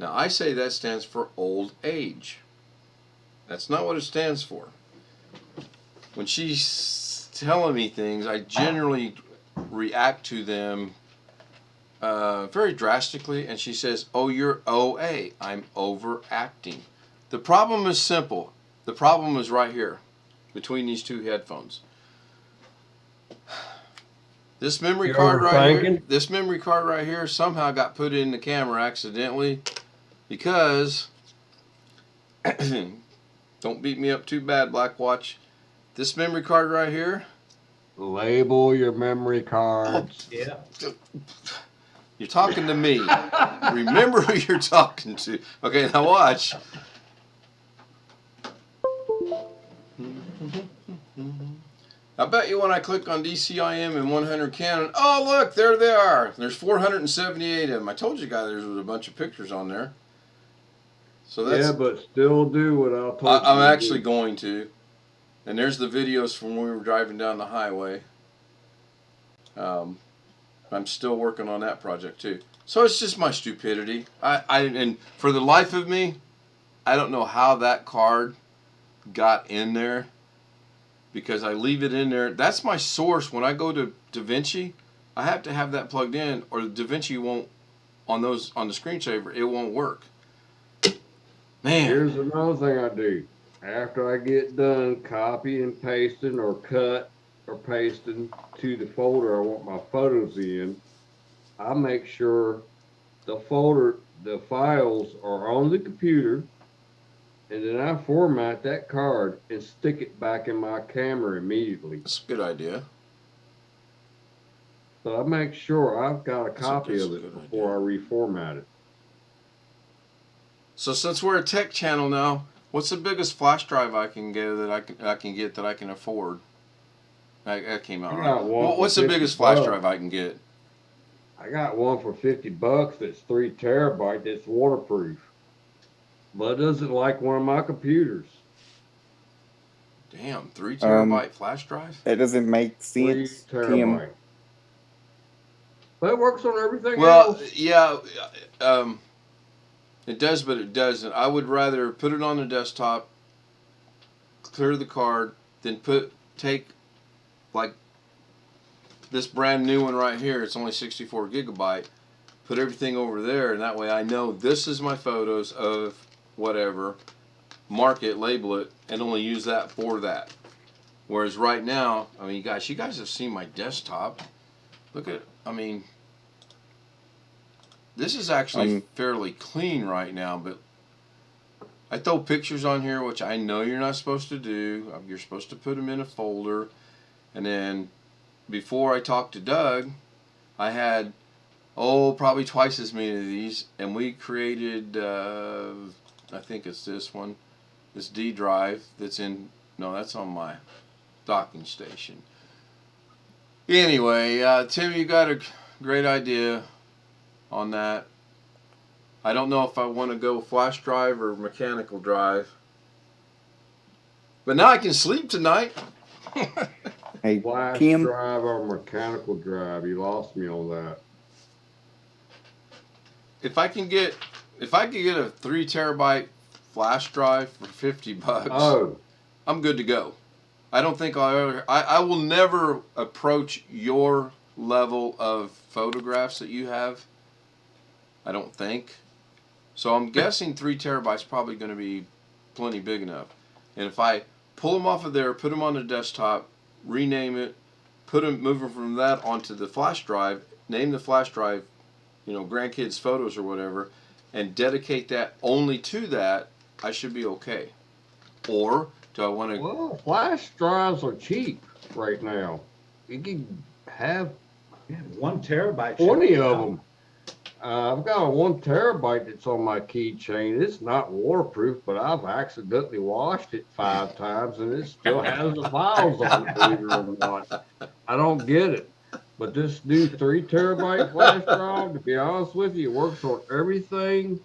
Now, I say that stands for old age. That's not what it stands for. When she's telling me things, I generally react to them very drastically, and she says, "Oh, you're OA. I'm overacting." The problem is simple. The problem is right here, between these two headphones. This memory You're card right here, overthinking? this memory card right here somehow got put in the camera accidentally because, don't beat me up too bad, Black Watch. This memory card right here, Label your memory cards. Yeah. you're talking to me. Remember who you're talking to. Okay, now watch. I bet you when I click on DCIM and 100 Canon, oh look, there they are. There's 478 of them. I told you guys there was a bunch of pictures on there. So that's. Yeah, but still do what I told you. I'm to actually do. going to. And there's the videos from when we were driving down the highway. I'm still working on that project too. So it's just my stupidity. And for the life of me, I don't know how that card got in there, because I leave it in there. That's my source. When I go to DaVinci, I have to have that plugged in, or DaVinci won't, on the screensaver, it won't work. Man. Here's another thing I do. After I get done copy and pasting or cut or pasting to the folder I want my photos in, I make sure the files are on the computer, and then I format that card and stick it back in my camera immediately. That's a good idea. So I make sure I've got a That's a- copy that's of a it good before I reformat it. So since we're a tech channel now, what's the biggest flash drive I can get that I can afford? That came out I right. got one Well, for what's the 50 biggest flash bucks. drive I can get? I got one for $50 that's 3 terabyte that's waterproof. But it doesn't like one of my computers. Damn, 3 terabyte flash drive? That doesn't make 3 sense, terabyte. Tim. But it works on everything Well, else. yeah, it does, but it doesn't. I would rather put it on the desktop, clear the card, then take like this brand new one right here. It's only 64 gigabyte. Put everything over there, and that way I know this is my photos of whatever. Mark it, label it, and only use that for that. Whereas right now, I mean, guys, you guys have seen my desktop. Look at, I mean, this is actually fairly clean right now, but I throw pictures on here, which I know you're not supposed to do. You're supposed to put them in a folder. And then before I talked to Doug, I had, probably twice as many of these. And we created, I think it's this one, this D drive that's in, no, that's on my docking station. Anyway, Tim, you got a great idea on that. I don't know if I want to go flash drive or mechanical drive. But now I can sleep tonight. Hey, Flash Tim, drive or mechanical drive. You lost me on that. If I could get a 3 terabyte flash drive for $50, Oh, I'm good to go. I don't think I will never approach your level of photographs that you have. I don't think. So I'm guessing 3 terabytes probably going to be plenty big enough. And if I pull them off of there, put them on the desktop, rename it, move them from that onto the flash drive, name the flash drive, grandkids' photos or whatever, and dedicate that only to that, I should be okay. Or do I want to? Well, flash drives are cheap right now. You can have 1 terabyte. 20 of them. I've got a 1 terabyte that's on my keychain. It's not waterproof, but I've accidentally washed it 5 times and it still has the files on it, believe it or not. I don't get it. But this new 3 terabyte flash drive, to be honest with you, it works on everything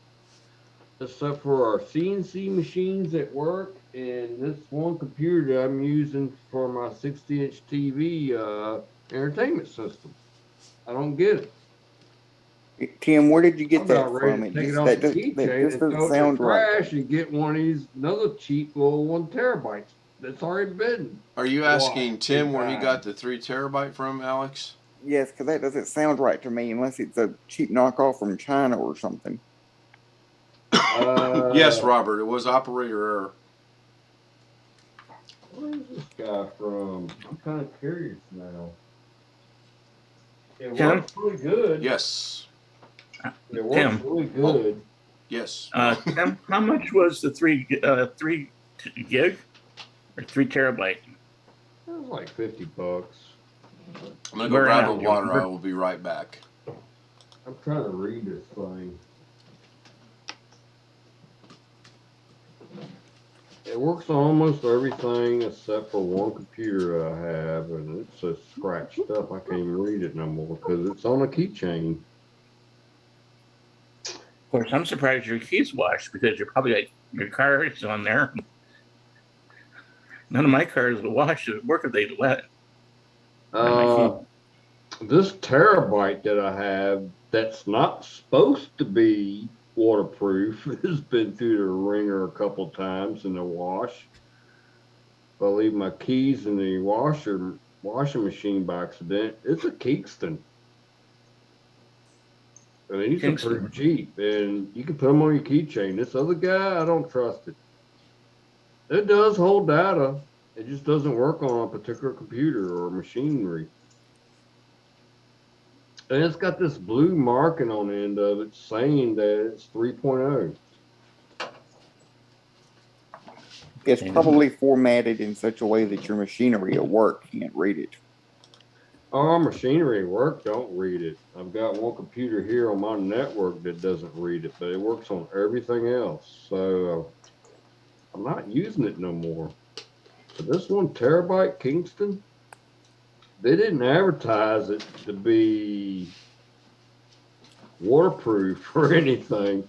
except for our CNC machines at work and this one computer that I'm using for my 60-inch TV entertainment system. I don't get it. Tim, where did you get I'm that about ready from? to take it Just, off that, the just, that keychain just and doesn't throw it in the sound right. trash and get one of these another cheap little 1 terabytes that's already been. Are you asking Tim where he fine. got the 3 terabyte from, Alex? Yes, because that doesn't sound right to me unless it's a cheap knockoff from China or something. Yes, Robert. It was operator error. Where is this guy from? I'm kind of curious now. It Tim? works really good. Yes. It works Tim. really good. Yes. Tim, how much was the 3 gig or 3 terabyte? It was like $50. I'm going to go grab a water. I will be right back. I'm trying to read this thing. It works on almost everything except for one computer I have, and it's so scratched up I can't even read it no more because it's on a keychain. Of course, I'm surprised your keys washed because you're probably like your car is on there. None of my cars will wash at work if they wet. This terabyte that I have that's not supposed to be waterproof has been through the ringer a couple times in the wash. If I leave my keys in the washing machine by accident, it's a Kingston. I mean, these are pretty cheap, and you can put them on your keychain. This other guy, I don't trust it. It does hold data. It just doesn't work on a particular computer or machinery. And it's got this blue marking on the end of it saying that it's 3.0. It's probably formatted in such a way that your machinery at work can't read it. Our machinery at work don't read it. I've got one computer here on my network that doesn't read it, but it works on everything else. So I'm not using it no more. But this 1 terabyte Kingston, they didn't advertise it to be waterproof or anything.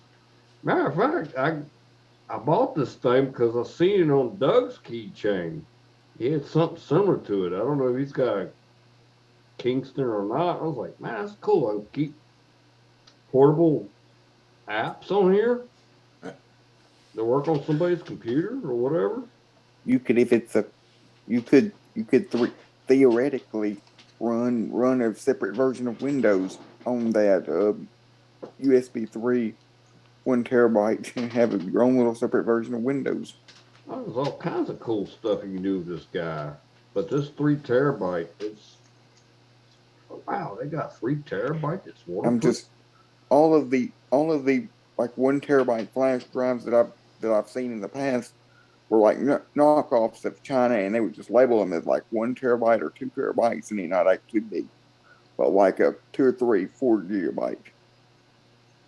Matter of fact, I bought this thing because I seen it on Doug's keychain. He had something similar to it. I don't know if he's got a Kingston or not. I was like, man, that's cool. I can keep portable apps on here that work on somebody's computer or whatever. You could, if it's a, you could theoretically run a separate version of Windows on that USB 3 1 terabyte and have your own little separate version of Windows. Oh, there's all kinds of cool stuff you can do with this guy. But this 3 terabyte, it's, oh, wow, they got 3 terabyte. It's waterproof. I'm just all of the like 1 terabyte flash drives that I've seen in the past were like knockoffs of China, and they would just label them as like 1 terabyte or 2 terabytes, and they're not actually big, but like a 2 or 3, 4 gigabyte.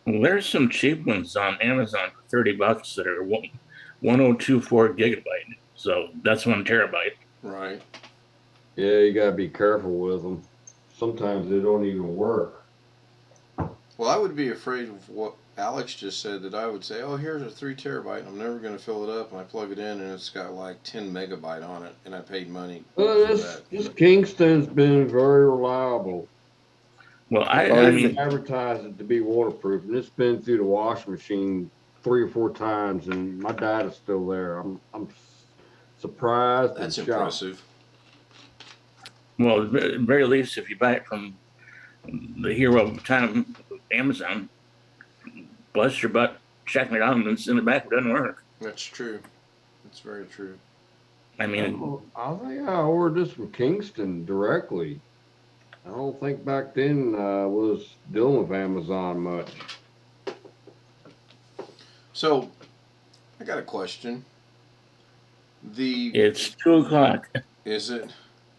Well, there's some cheap ones on Amazon for $30 that are 1024 gigabyte. So that's 1 terabyte. Right. Yeah, you gotta be careful with them. Sometimes they don't even work. Well, I would be afraid of what Alex just said, that I would say, oh, here's a 3 terabyte, and I'm never going to fill it up, and I plug it in, and it's got like 10 megabyte on it, and I paid money Well, this Kingston's been very reliable. Well, I mean, advertised it to be waterproof, and it's been through the washing machine 3 or 4 times, and my data's still there. I'm surprised. That's and shocked. impressive. well, at the very least, if you buy it from the hero of time, Amazon. Bust your butt, checking it out, and then send it back. It doesn't work. That's true. That's very true. I mean, I think I ordered this from Kingston directly. I don't think back then I was dealing with Amazon much. So, I got a question. it's 2:00. Is it?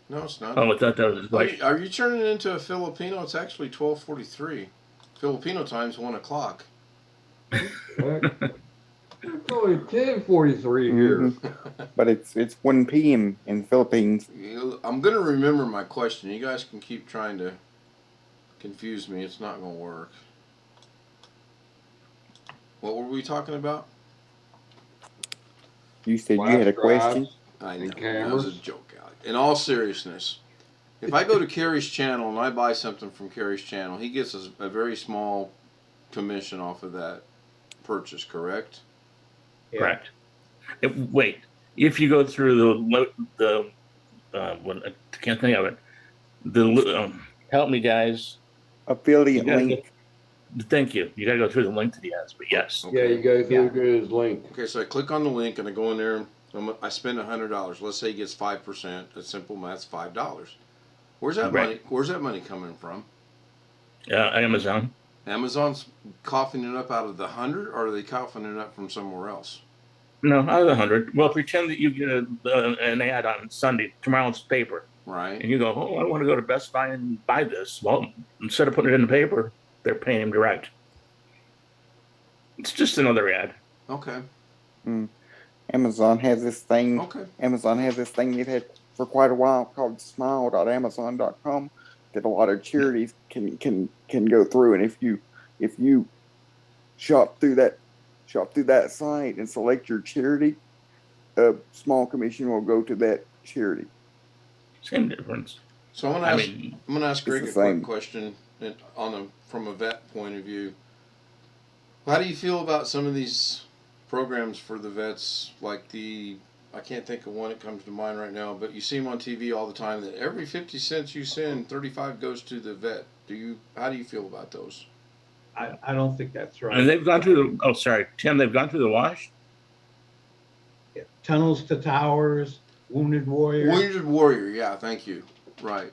No, it's not. Oh, I thought that was his wife. Are you turning it into a Filipino? It's actually 12:43. Filipino time's 1 o'clock. It's only 10:43 here. But it's 1 p.m. in Philippines. I'm gonna remember my question. You guys can keep trying to confuse me. It's not gonna work. What were we talking about? You said you had a question. I know. And That cameras. was a joke, Alec. In all seriousness, if I go to Kerry's channel and I buy something from Kerry's channel, he gets a very small commission off of that purchase, correct? Yeah. Correct. Wait, if you go through what, I can't think of it. Help me, guys. Affiliate You gotta link. Thank you. You got to go through the link that he has, but yes. Yeah, you go through his link. Okay, so I click on the link and I go in there. I spend $100. Let's say he gets 5%. That's simple math. $5. Where's that Right. money? Where's that money coming from? Amazon. Amazon's coughing it up out of the 100, or are they coughing it up from somewhere else? No, out of the 100. Well, pretend that you get an ad on Sunday, tomorrow's paper, Right. and you go, oh, I want to go to Best Buy and buy this. Well, instead of putting it in the paper, they're paying him direct. It's just another ad. Okay. Amazon has this thing. Okay. Amazon has this thing they've had for quite a while called smile.amazon.com that a lot of charities can go through, and if you shop through that site and select your charity, a small commission will go to that charity. Same difference. So I'm gonna ask Greg it's a the quick same. question from a vet point of view. How do you feel about some of these programs for the vets, like I can't think of one that comes to mind right now, but you see them on TV all the time that every 50 cents you send, 35 goes to the vet. How do you feel about those? I don't think that's right. And they've gone through Tim, they've gone through the wash? Yeah. Tunnels to Towers, Wounded Warrior. Wounded Warrior, yeah, thank you. Right.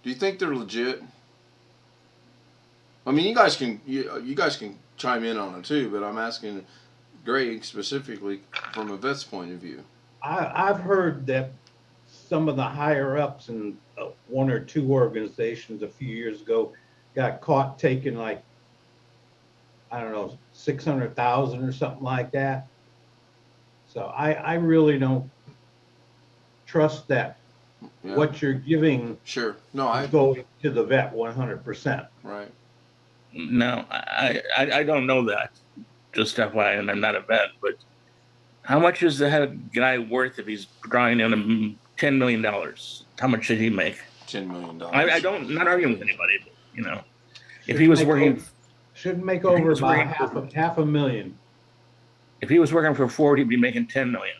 Do you think they're legit? I mean, you guys can chime in on it too, but I'm asking Greg specifically from a vet's point of view. I've heard that some of the higher ups in one or two organizations a few years ago got caught taking like, I don't know, 600,000 or something like that. So I really don't trust that Yeah. what you're giving Sure. No, is going to the vet 100%. right. No, I don't know that. Just FYI, and I'm not a vet, but how much is the head guy worth if he's drawing in $10 million? How much should he make? $10 million. Not arguing with anybody, but, if he was working, Shouldn't make over was about working half a million. if he was working for Ford, he'd be making $10 million.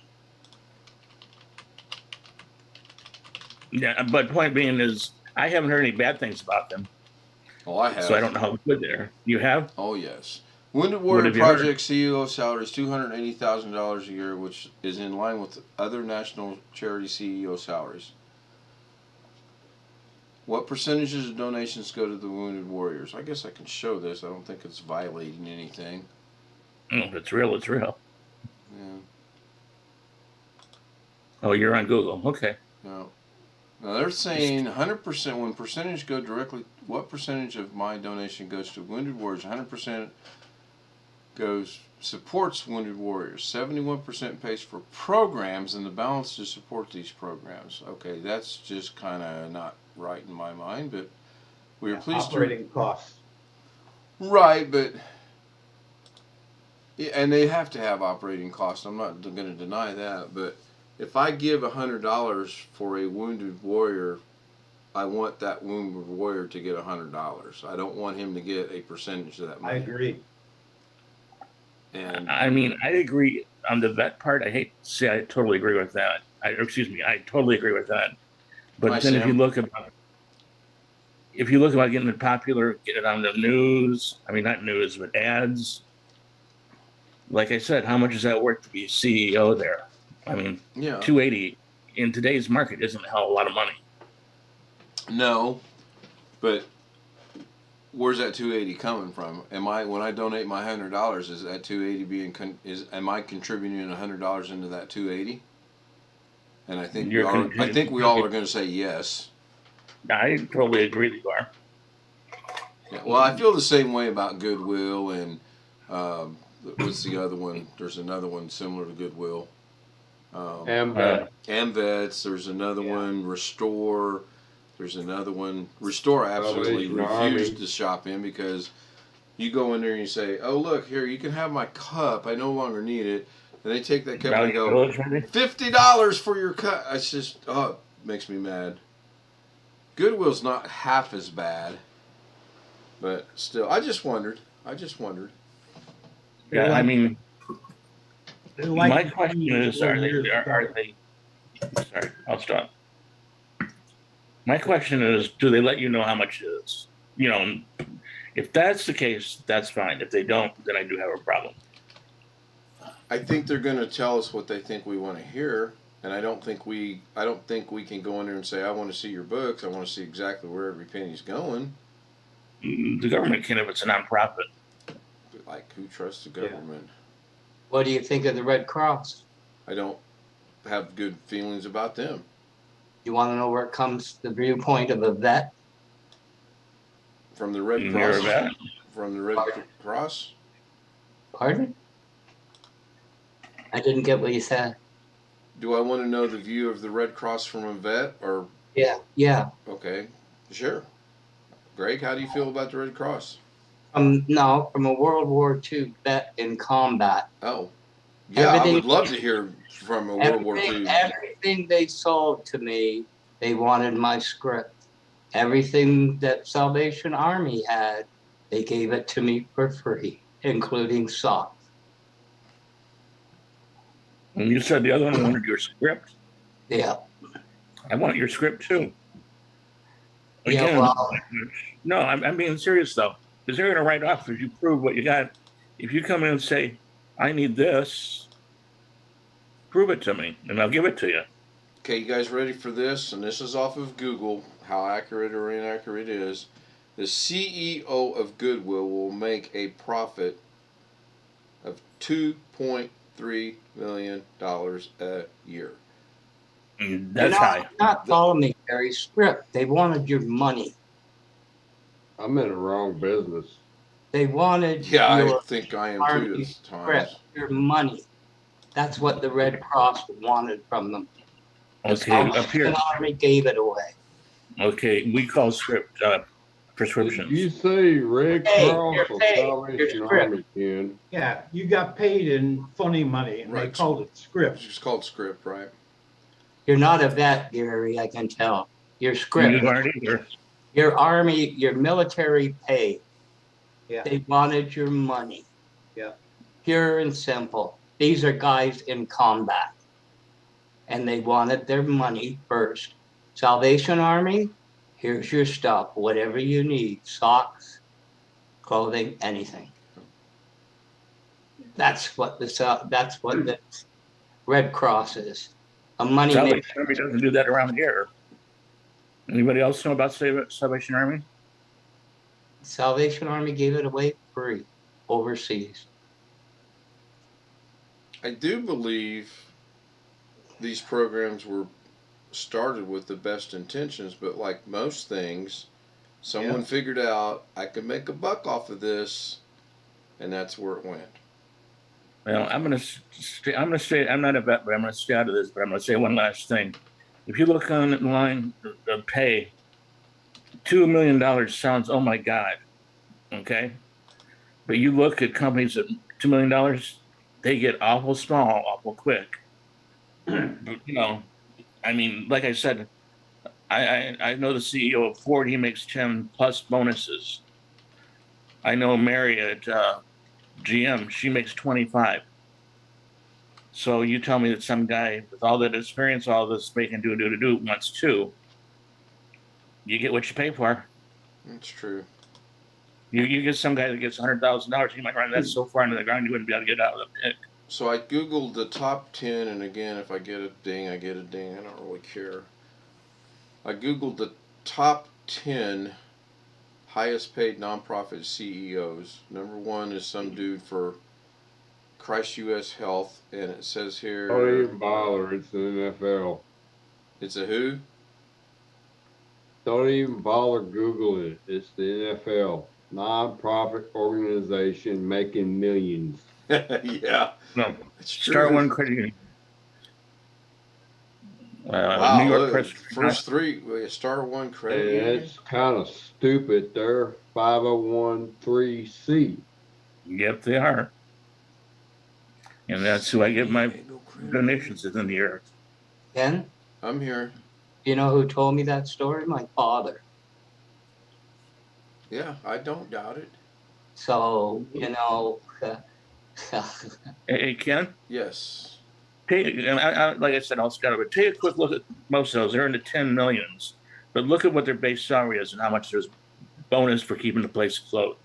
Yeah, but point being is, I haven't heard any bad things about them, Oh, I have. so I don't know how good they're. You have? Oh, yes. Wounded Warrior have you heard? Project CEO salary is $280,000 a year, which is in line with other national charity CEO salaries. What percentages of donations go to the Wounded Warriors? I guess I can show this. I don't think it's violating anything. If it's real, it's real. Yeah. Oh, you're on Google. Okay. No. Now they're saying 100%. When percentage go directly, what percentage of my donation goes to Wounded Warriors? 100% supports Wounded Warriors. 71% pays for programs, and the balance to support these programs. Okay, that's just kind of not right in my mind, but we are pleased Operating costs. Right, but yeah, and they have to have operating costs. I'm not going to deny that, but if I give $100 for a Wounded Warrior, I want that Wounded Warrior to get $100. I don't want him to get a percentage of that money. I agree. And I mean, I agree on the vet part. I hate to say I totally agree with that. I totally agree with that. But Hi, then if Sam. you look if you look about getting it popular, get it on the news. I mean, not news, but ads. Like I said, how much is that worth to be CEO there? I mean, Yeah. 280 in today's market isn't a hell of a lot of money. No, but where's that 280 coming from? When I donate my $100, is that 280 am I contributing $100 into that 280? And I think we all are going to say yes. I totally agree that you are. Yeah, well, I feel the same way about Goodwill and what's the other one? There's another one similar to Goodwill. AmVets. There's another one. Restore. There's another one. Restore absolutely refused to shop in because you go in there and you say, "Oh, look here, you can have my cup. I no longer need it." And they take that cup and go, $50 for your cup. It's just, it makes me mad. Goodwill's not half as bad, but still, I just wondered. Yeah, I mean, Like my question is, are they? Sorry, I'll stop. My question is, do they let you know how much it is? You know, if that's the case, that's fine. If they don't, then I do have a problem. I think they're going to tell us what they think we want to hear, and I don't think we can go in there and say, "I want to see your books. I want to see exactly where every penny's going." The government can if it's a nonprofit. Like, who trusts the government? What do you think of the Red Cross? I don't have good feelings about them. You want to know where it comes the viewpoint of a vet? From the Red You're a Cross. vet? From the Red Cross. Pardon? I didn't get what you said. Do I want to know the view of the Red Cross from a vet, or? Yeah. Okay, sure. Greg, how do you feel about the Red Cross? No, from a World War II vet in combat. Oh, yeah, I would love to hear from a World War II. Everything they sold to me, they wanted my script. Everything that Salvation Army had, they gave it to me for free, including socks. And you said the other one wanted your script? Yeah. I want your script too. Again, yeah, well, no, I'm being serious though. Because they're going to write off if you prove what you got. If you come in and say, I need this, prove it to me, and I'll give it to you. Okay, you guys ready for this? And this is off of Google, how accurate or inaccurate it is. The CEO of Goodwill will make a profit of $2.3 million a year. That's high. Not following me, Gary. Script. They wanted your money. I'm in the wrong business. They wanted I think I am too at times. Your money. That's what the Red Cross wanted from them. Okay, up here. The Army gave it away. Okay, we call script prescriptions. Did you say Red Cross or Salvation Army, Ken? Yeah, you got paid in funny money, and they called it script. It's called script, right? You're not a vet, Gary, I can tell. You're script. You aren't either. Your Army, your military pay. Yeah. They wanted your money. Yeah. Pure and simple. These are guys in combat. And they wanted their money first. Salvation Army, here's your stuff, whatever you need. Socks, clothing, anything. That's what the Red Cross is. A money Salvation Army doesn't do that around here. Anybody else know about Salvation Army? Salvation Army gave it away free overseas. I do believe these programs were started with the best intentions, but like most things, someone figured out I could make a buck off of this, and that's where it went. Well, I'm gonna say I'm not a vet, but I'm gonna stay out of this. But I'm gonna say one last thing. If you look online, the pay, $2 million sounds, oh my God, okay? But you look at companies that $2 million, they get awful small, awful quick. You know, I mean, like I said, I know the CEO of Ford, he makes 10 plus bonuses. I know Mary at GM, she makes 25. So you tell me that some guy with all that experience, all this making do wants to. You get what you pay for. That's true. You get some guy that gets $100,000, he might run that so far into the ground you wouldn't be able to get out of the pit. So I Googled the top 10, and again, if I get a ding, I get a ding. I don't really care. I Googled the top 10 highest paid nonprofit CEOs. Number one is some dude for Christ US Health, and it says here. Don't even bother. It's the NFL. It's a who? Don't even bother Googling it. It's the NFL. Non-profit organization making millions. Yeah. No, It's true. Star One Credit Union. Wow, New York look, Press. first three, Star One Credit And Union. it's kind of stupid. They're 501(c). Yep, they are. And that's who I get my donations in the year. Ken, I'm here. you know who told me that story? My father. Yeah, I don't doubt it. So, you know, Hey, Ken, Yes. like I said, I'll scout it. Take a quick look at most of those. They're in the 10 millions. But look at what their base salary is and how much there's bonus for keeping the place afloat.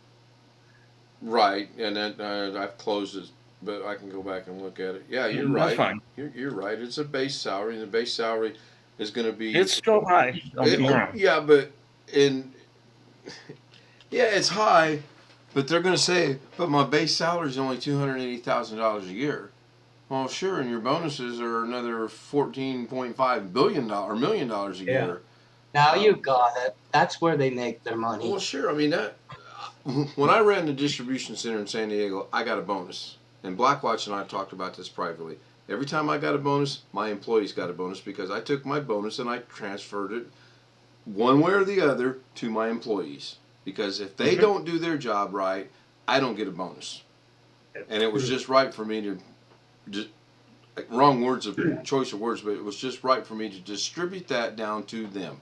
Right, and then I've closed it, but I can go back and look at it. Yeah, you're That's right. fine. You're right. It's a base salary, and the base salary is going to be. It's so high. Don't get me wrong. Yeah, but yeah, it's high, but they're going to say, but my base salary is only $280,000 a year. Well, sure, and your bonuses are another $14.5 billion or $1 million a year. now you got it. That's where they make their money. Well, sure. I mean that. When I ran the distribution center in San Diego, I got a bonus, and Blackwatch and I talked about this privately. Every time I got a bonus, my employees got a bonus because I took my bonus and I transferred it one way or the other to my employees. Because if they don't do their job right, I don't get a bonus. And it was just right for me to, just, wrong words of choice of words, but it was just right for me to distribute that down to them.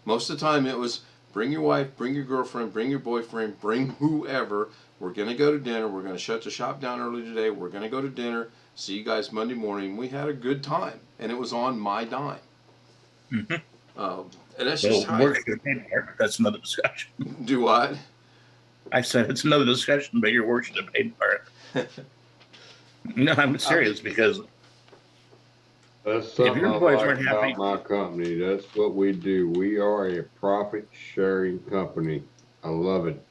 Most of the time it was bring your wife, bring your girlfriend, bring your boyfriend, bring whoever. We're going to go to dinner. We're going to shut the shop down early today. We're going to go to dinner. See you guys Monday morning. We had a good time, and it was on my dime. And that's just how that's another discussion. Do what? I said it's another discussion, but your work should have paid for it. No, I'm serious because That's something your I employees like weren't about happy- my company. That's what we do. We are a profit-sharing company. I love it.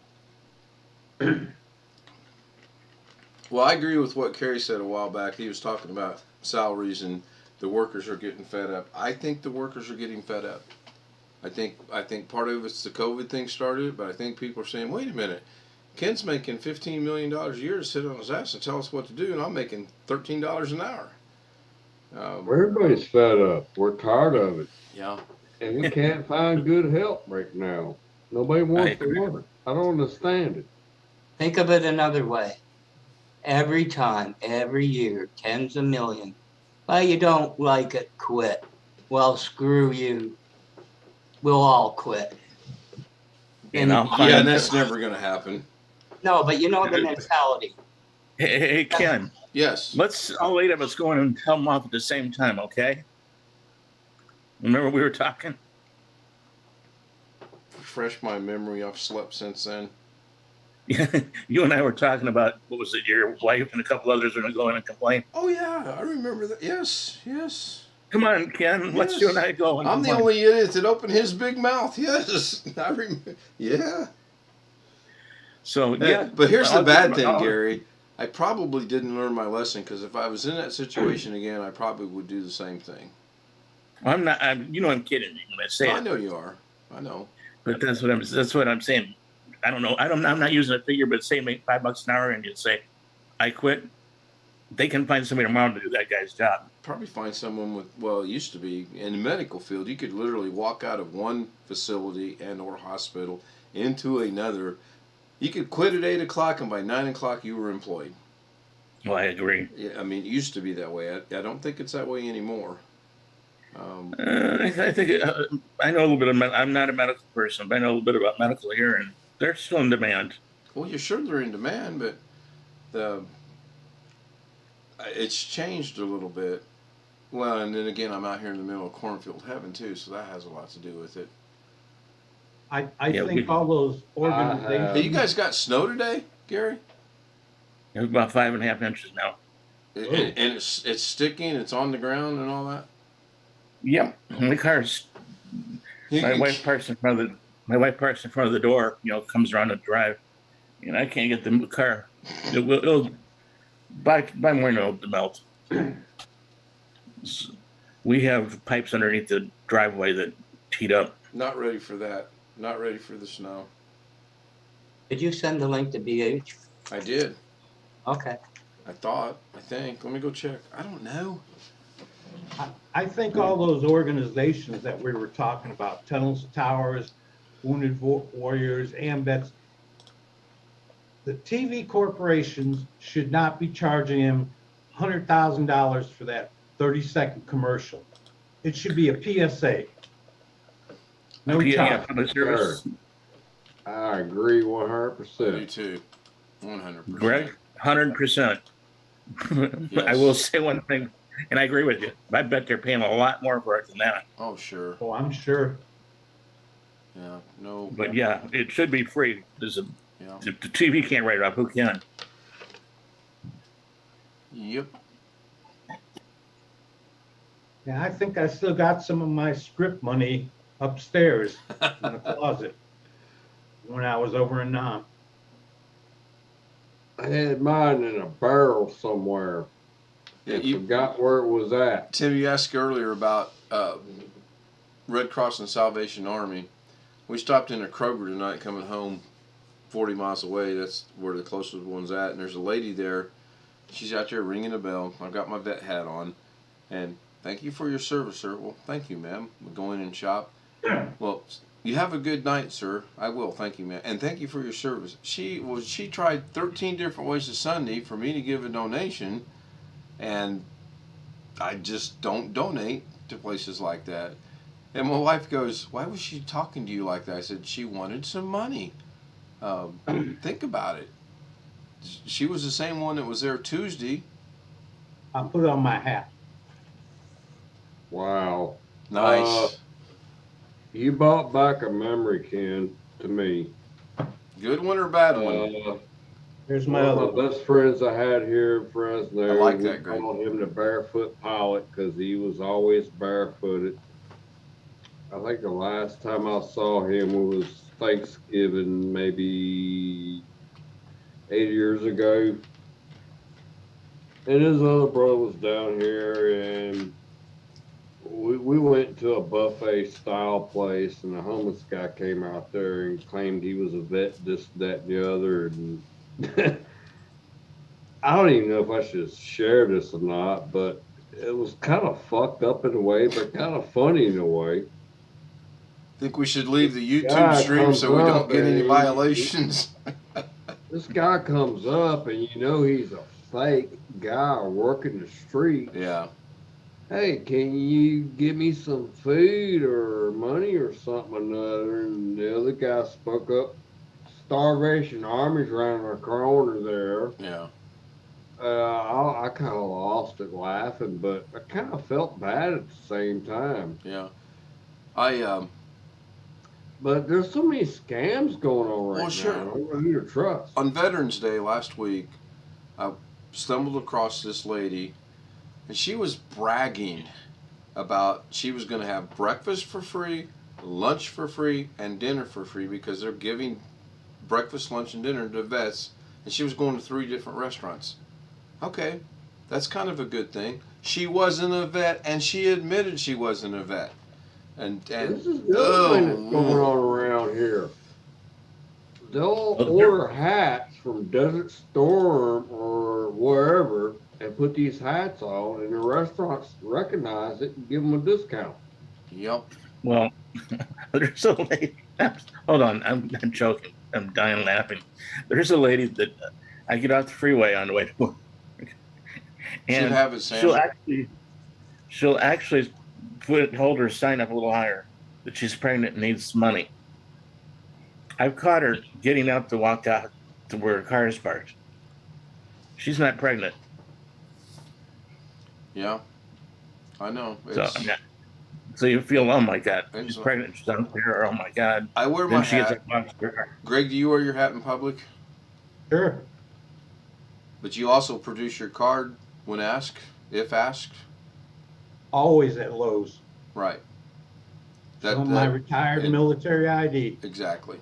Well, I agree with what Kerry said a while back. He was talking about salaries and the workers are getting fed up. I think the workers are getting fed up. I think part of it's the COVID thing started, but I think people are saying, wait a minute, Ken's making $15 million a year to sit on his ass and tell us what to do, and I'm making $13 an hour. Everybody's fed up. We're tired of it. Yeah. And we can't find good help right now. Nobody wants to work. I don't understand it. Think of it another way. Every time, every year, tens of millions. Well, you don't like it, quit. Well, screw you. We'll all quit. You know, Yeah, and that's never going to happen. No, but you know the mentality. Hey, Ken. Yes. Let's all 8 of us go in and tell them off at the same time, okay? Remember we were talking? Refresh my memory. I've slept since then. You and I were talking about, what was it, your wife and a couple others are going to go in and complain. Oh, yeah, I remember that. Yes, yes. Come on, Ken, let's you and I go. And I'm the only idiot that opened his big mouth. Yes, I remember. Yeah. So, yeah. But here's the bad thing, Gary. I probably didn't learn my lesson because if I was in that situation again, I probably would do the same thing. I'm not. You know, I'm kidding when I say it. I know you are. I know. But that's what I'm saying. I don't know. I'm not using a figure, but say make $5 an hour, and you say, I quit. They can find somebody tomorrow to do that guy's job. Probably find someone with. Well, it used to be in the medical field. You could literally walk out of one facility and or hospital into another. You could quit at 8 o'clock, and by 9 o'clock you were employed. Well, I agree. Yeah, I mean, it used to be that way. I don't think it's that way anymore. I think I know a little bit of. I'm not a medical person, but I know a little bit about medical here, and they're still in demand. Well, you're sure they're in demand, but it's changed a little bit. Well, and then again, I'm out here in the middle of cornfield heaven too, so that has a lot to do with it. I Yeah, think we- all those Hey, organizations. you guys got snow today, Gary? It was about 5.5 inches now. And it's sticking. It's on the ground and all that. Yep. My car's You my can- wife parks in front of the door, comes around the drive, and I can't get the car. It'll by morning it'll melt. We have pipes underneath the driveway that heat up. Not ready for that. Not ready for the snow. Did you send the link to BH? I did. Okay. I think. Let me go check. I don't know. I think all those organizations that we were talking about, Tunnels to Towers, Wounded Warriors, AMVETS, the TV corporations should not be charging him $100,000 for that 30-second commercial. It should be a PSA. No charge. Public service. I agree I do 100%. too. 100%. Greg, 100%. I will say one thing, and I agree with you. I bet they're paying a lot more for it than that. Oh, sure. Oh, I'm sure. Yeah. No. But yeah, it should be free. Yeah. If the TV can't write it off, who can? Yep. Yeah, I think I still got some of my script money upstairs in the closet when I was over in Nam. I had mine in a barrel somewhere. Yeah, I forgot where it was at. Tim, you asked earlier about Red Cross and Salvation Army. We stopped in a Kroger tonight coming home 40 miles away. That's where the closest one's at. And there's a lady there. She's out there ringing a bell. I've got my vet hat on. And thank you for your service, sir. Well, thank you, ma'am. We'll go in and shop. Well, you have a good night, sir. I will. Thank you, ma'am. And thank you for your service. She tried 13 different ways to Sunday for me to give a donation. And I just don't donate to places like that. And my wife goes, why was she talking to you like that? I said, she wanted some money. Think about it. She was the same one that was there Tuesday. I'll put on my hat. Wow. Nice. You brought back a memory, Ken, to me. Good one or bad one? Here's my One other of my one. best friends I had here in Fresno. I like we that, Greg. called him the barefoot pilot because he was always barefooted. I think the last time I saw him was Thanksgiving, maybe 8 years ago. And his other brother was down here, and we went to a buffet style place, and a homeless guy came out there and claimed he was a vet, this, that, and the other. And I don't even know if I should share this or not, but it was kind of fucked up in a way, but kind of funny in a way. Think we should leave the YouTube Guy stream comes so we don't up get any and violations. This guy comes up, and you know he's a fake guy working the street. Yeah. Hey, can you give me some food or money or something or another? And the other guy spoke up. Starvation Army's around the corner there. Yeah. I kind of lost it laughing, but I kind of felt bad at the same time. Yeah. But there's so many scams going on right Well, sure. now. I don't know who to trust. On Veterans Day last week, I stumbled across this lady, and she was bragging about she was going to have breakfast for free, lunch for free, and dinner for free because they're giving breakfast, lunch, and dinner to vets, and she was going to 3 different restaurants. Okay, that's kind of a good thing. She wasn't a vet, and she admitted she wasn't a vet. And This is the other thing that's going on around here. They'll order hats from Desert Storm or wherever and put these hats on, and the restaurants recognize it and give them a discount. Yep. Well, there's a lady. Hold on, I'm joking. I'm dying laughing. There's a lady that I get off the freeway on the way to work, Should have it, Sam. she'll actually hold her sign up a little higher that she's pregnant and needs money. I've caught her getting out to walk out to where her car is parked. She's not pregnant. Yeah. I know. So It's, So you feel, oh my God, I'm she's sorry. pregnant, she's out there, or oh my God. I wear Then my she gets hat. a monster. Greg, do you wear your hat in public? Sure. But you also produce your card when asked, if asked? Always at Lowe's. Right. Show my retired military ID. Exactly.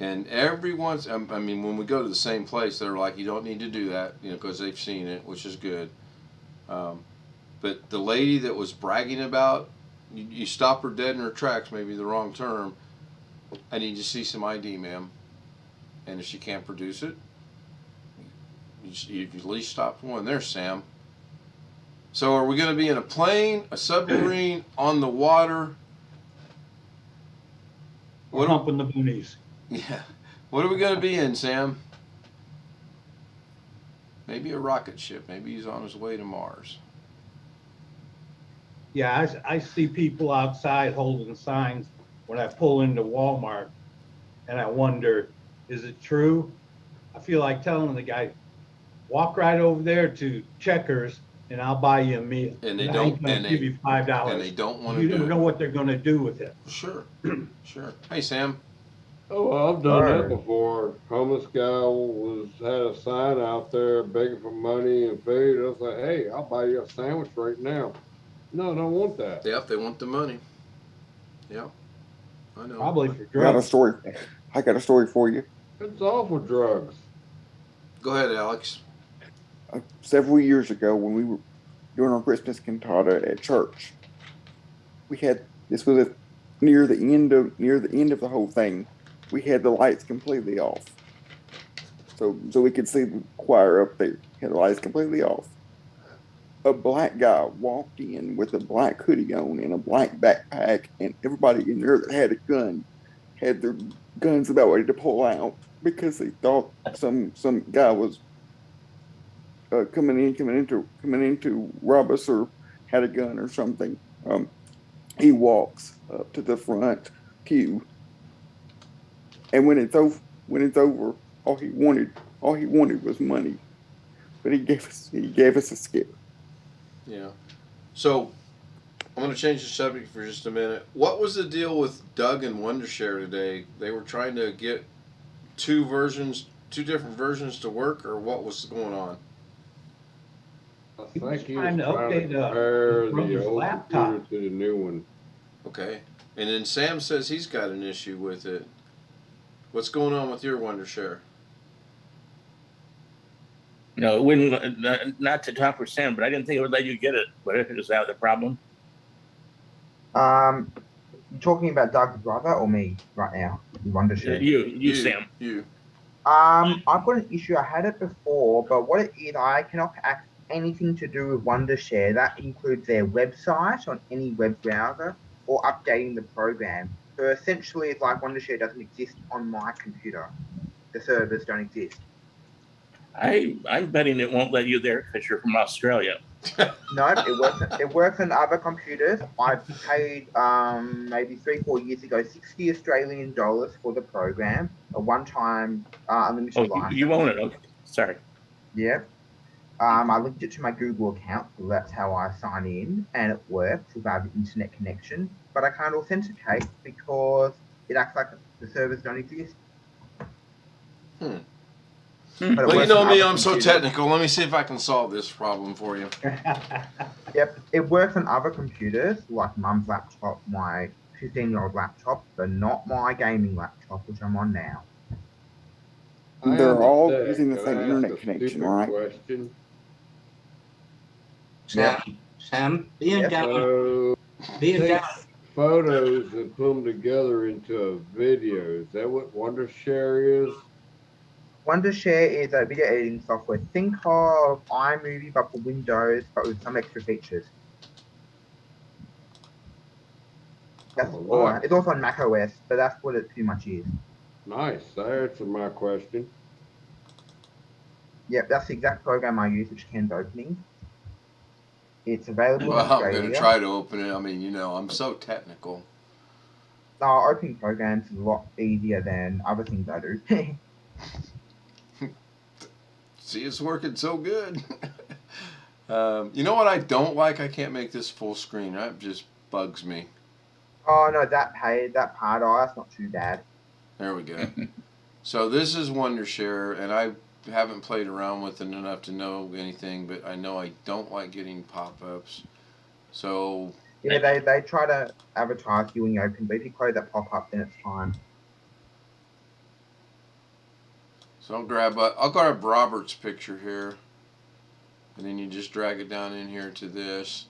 And every once, I mean, when we go to the same place, they're like, you don't need to do that, you know, because they've seen it, which is good. But the lady that was bragging about, you stop her dead in her tracks, maybe the wrong term. I need to see some ID, ma'am. And if she can't produce it, you at least stop one. There's Sam. So are we going to be in a plane, a submarine, on the water? We're humping the boonies. Yeah. What are we going to be in, Sam? Maybe a rocket ship. Maybe he's on his way to Mars. Yeah, I see people outside holding signs when I pull into Walmart, and I wonder, is it true? I feel like telling the guy, walk right over there to Checkers, and I'll buy you a meal. And they I don't. ain't gonna And give you $5. And they don't want to You do don't it. know what they're gonna do with it. Sure. Sure. Hey, Sam. Oh, I've done that before. Homeless guy had a sign out there begging for money and food. I was like, hey, I'll buy you a sandwich right now. No, I don't want that. Yep, they want the money. Yep. I know. Probably for I got a drugs. story. I got a story for you. It's all for drugs. Go ahead, Alex. Several years ago, when we were doing our Christmas cantata at church, this was near the end of the whole thing. We had the lights completely off, so we could see the choir up there. Had the lights completely off. A black guy walked in with a black hoodie on and a black backpack, and everybody in there that had a gun had their guns about ready to pull out because they thought some guy was coming in to rob us or had a gun or something. He walks up to the front pew, and when it's over, all he wanted was money, but he gave us a scare. Yeah. So I'm going to change the subject for just a minute. What was the deal with Doug and Wondershare today? They were trying to get two different versions to work, or what was going on? I He was think he was trying to trying update, to compare his brother's the old laptop. computer to the new one. Okay. And then Sam says he's got an issue with it. What's going on with your Wondershare? No, it wouldn't, not to talk for Sam, but I didn't think it would let you get it. But is that the problem? You're talking about Doug's brother or me right now? You Wondershare. You, Sam. You. I've got an issue. I had it before, but what it is, I cannot access anything to do with Wondershare. That includes their website on any web browser or updating the program. So essentially, it's like Wondershare doesn't exist on my computer. The servers don't exist. I'm betting it won't let you there because you're from Australia. No, it works on other computers. I paid maybe 3-4 years ago $60 for the program, a one-time unlimited license. You own it. Okay, sorry. Yeah. I linked it to my Google account, so that's how I sign in, and it works without an internet connection. But I can't authenticate because it acts like the servers don't exist. Well, you know me, I'm so technical. Let me see if I can solve this problem for you. Yep, it works on other computers, like Mum's laptop, my 15-year-old laptop, but not my gaming laptop, which I'm on now. They're all using the same internet connection, right? Question. Sam, being down. Take photos and put them together into a video. Is that what Wondershare is? Wondershare is a video editing software. Think of iMovie, but for Windows, but with some extra features. That's it's also on Mac OS, but that's what it pretty much is. Nice. That answered my question. Yep, that's the exact program I use, which Ken's opening. It's available in Well, I'm Australia. going to try to open it. I mean, you know, I'm so technical. Opening programs is a lot easier than other things I do. See, it's working so good. You know what I don't like? I can't make this full screen. That just bugs me. Oh no, that part, oh, that's not too bad. There we go. So this is Wondershare, and I haven't played around with it enough to know anything, but I know I don't like getting pop-ups. So Yeah, they try to advertise you when you open, but if you close that pop up, then it's fine. So I'll grab Robert's picture here, and then you just drag it down in here to this.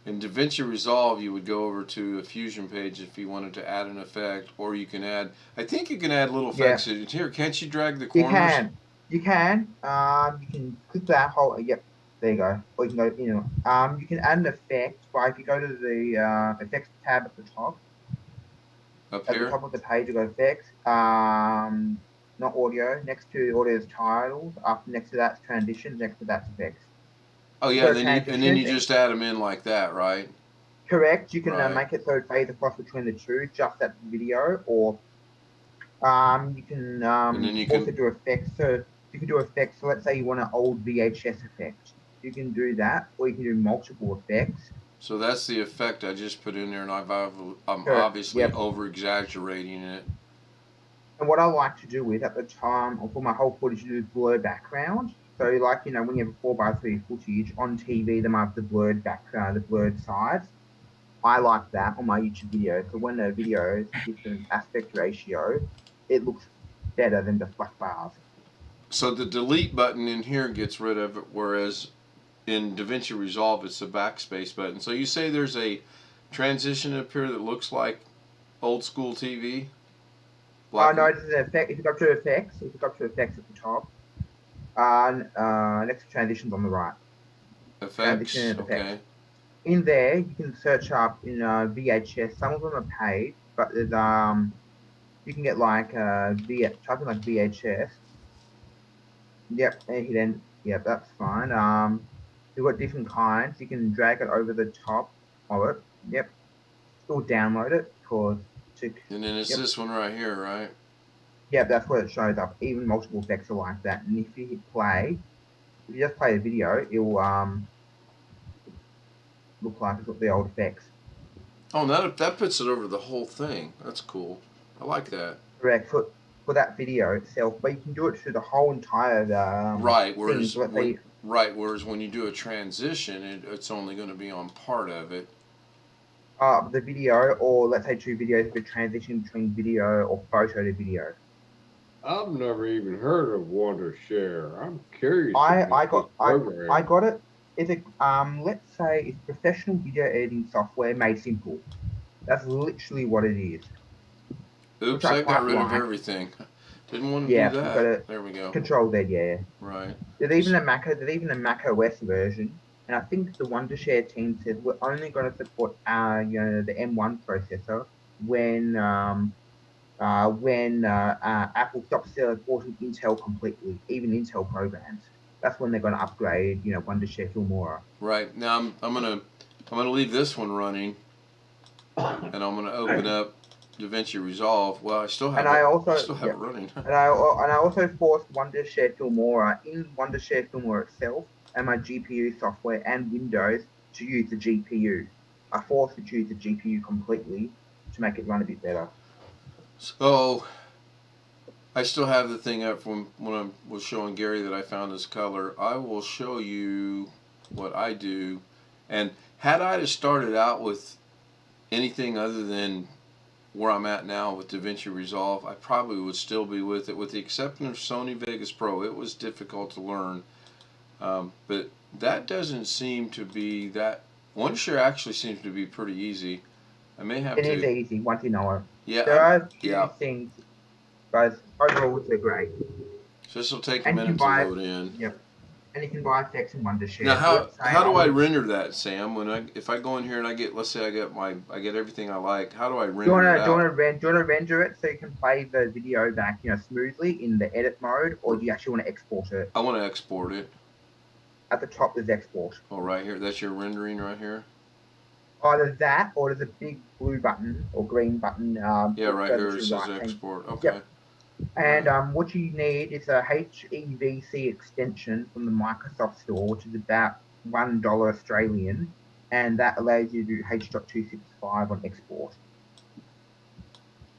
In DaVinci Resolve, you would go over to a Fusion page if you wanted to add an effect, or you can add. I think you can add little effects in here. Can't you drag the corners? You can. You can click that whole. Yep, there you go. Or you can go. You can add an effect. But if you go to the effects tab at the top. Up At here. the top of the page, you go effects. Not audio. Next to audio is titles. After next to that's transitions. Next to that's effects. Oh yeah, and then you just add them in like that, right? Correct. You can make it so it fades across between the two, just at the video, or you can also do effects. So you can do effects. So let's say you want an old VHS effect. You can do that, or you can do multiple effects. So that's the effect I just put in there, and I'm obviously over exaggerating it. And what I like to do with at the time, or for my whole footage, is blur background. So like, when you have a 4:3 footage on TV, they might have the blurred background, the blurred sides. I like that on my YouTube video. So when the video is different aspect ratio, it looks better than the black bars. So the delete button in here gets rid of it, whereas in DaVinci Resolve, it's the backspace button. So you say there's a transition up here that looks like old school TV? No, it's an effect. If you go to effects, at the top, next to transitions on the right. Effects, okay. In there, you can search up in VHS. Some of them are paid, but there's you can get like type in like VHS. Yep, and then that's fine. You've got different kinds. You can drag it over the top of it. Yep. Still download it because. And then it's this one right here, right? Yeah, that's where it shows up. Even multiple effects are like that. And if you hit play, if you just play the video, it will look like it's got the old effects. Oh, that puts it over the whole thing. That's cool. I like that. Correct. For that video itself, but you can do it through the whole entire right. Whereas when you do a transition, it's only going to be on part of it. The video, or let's say two videos, the transition between video or photo to video. I've never even heard of Wondershare. I'm curious. I got it. It's let's say it's professional video editing software made simple. That's literally what it is. Oops, I got rid of everything. Didn't want to do that. There we go. Control Z, yeah. Right. There's even a Mac OS version. And I think the Wondershare team says we're only going to support the M1 processor when Apple stops supporting Intel completely, even Intel programs. That's when they're going to upgrade, Wondershare Filmora. Right. Now I'm gonna leave this one running, and I'm gonna open up DaVinci Resolve. Well, I still have it running. and I also forced Wondershare Filmora in Wondershare Filmora itself, and my GPU software and Windows to use the GPU. I forced it to use the GPU completely to make it run a bit better. So I still have the thing up from when I was showing Gary that I found this color. I will show you what I do. And had I started out with anything other than where I'm at now with DaVinci Resolve, I probably would still be with it, with the exception of Sony Vegas Pro. It was difficult to learn. But that doesn't seem to be that. Wondershare actually seems to be pretty easy. I may have to. It is easy once you know it. Yeah. There are a few things, but overall they're great. So this will take a minute to load in. Yep. And you can buy effects in Wondershare. Now, how do I render that, Sam? If I go in here and let's say I get everything I like. How do I render it out? Do you want to render it so you can play the video back, smoothly in the edit mode, or do you actually want to export it? I want to export it. At the top, there's export. Oh, right here. That's your rendering right here? Either that, or there's a big blue button or green button. Yeah, right here it says export. Okay. Yep. And what you need is a HEVC extension from the Microsoft Store, which is about $1 Australian, and that allows you to do H.265 on export,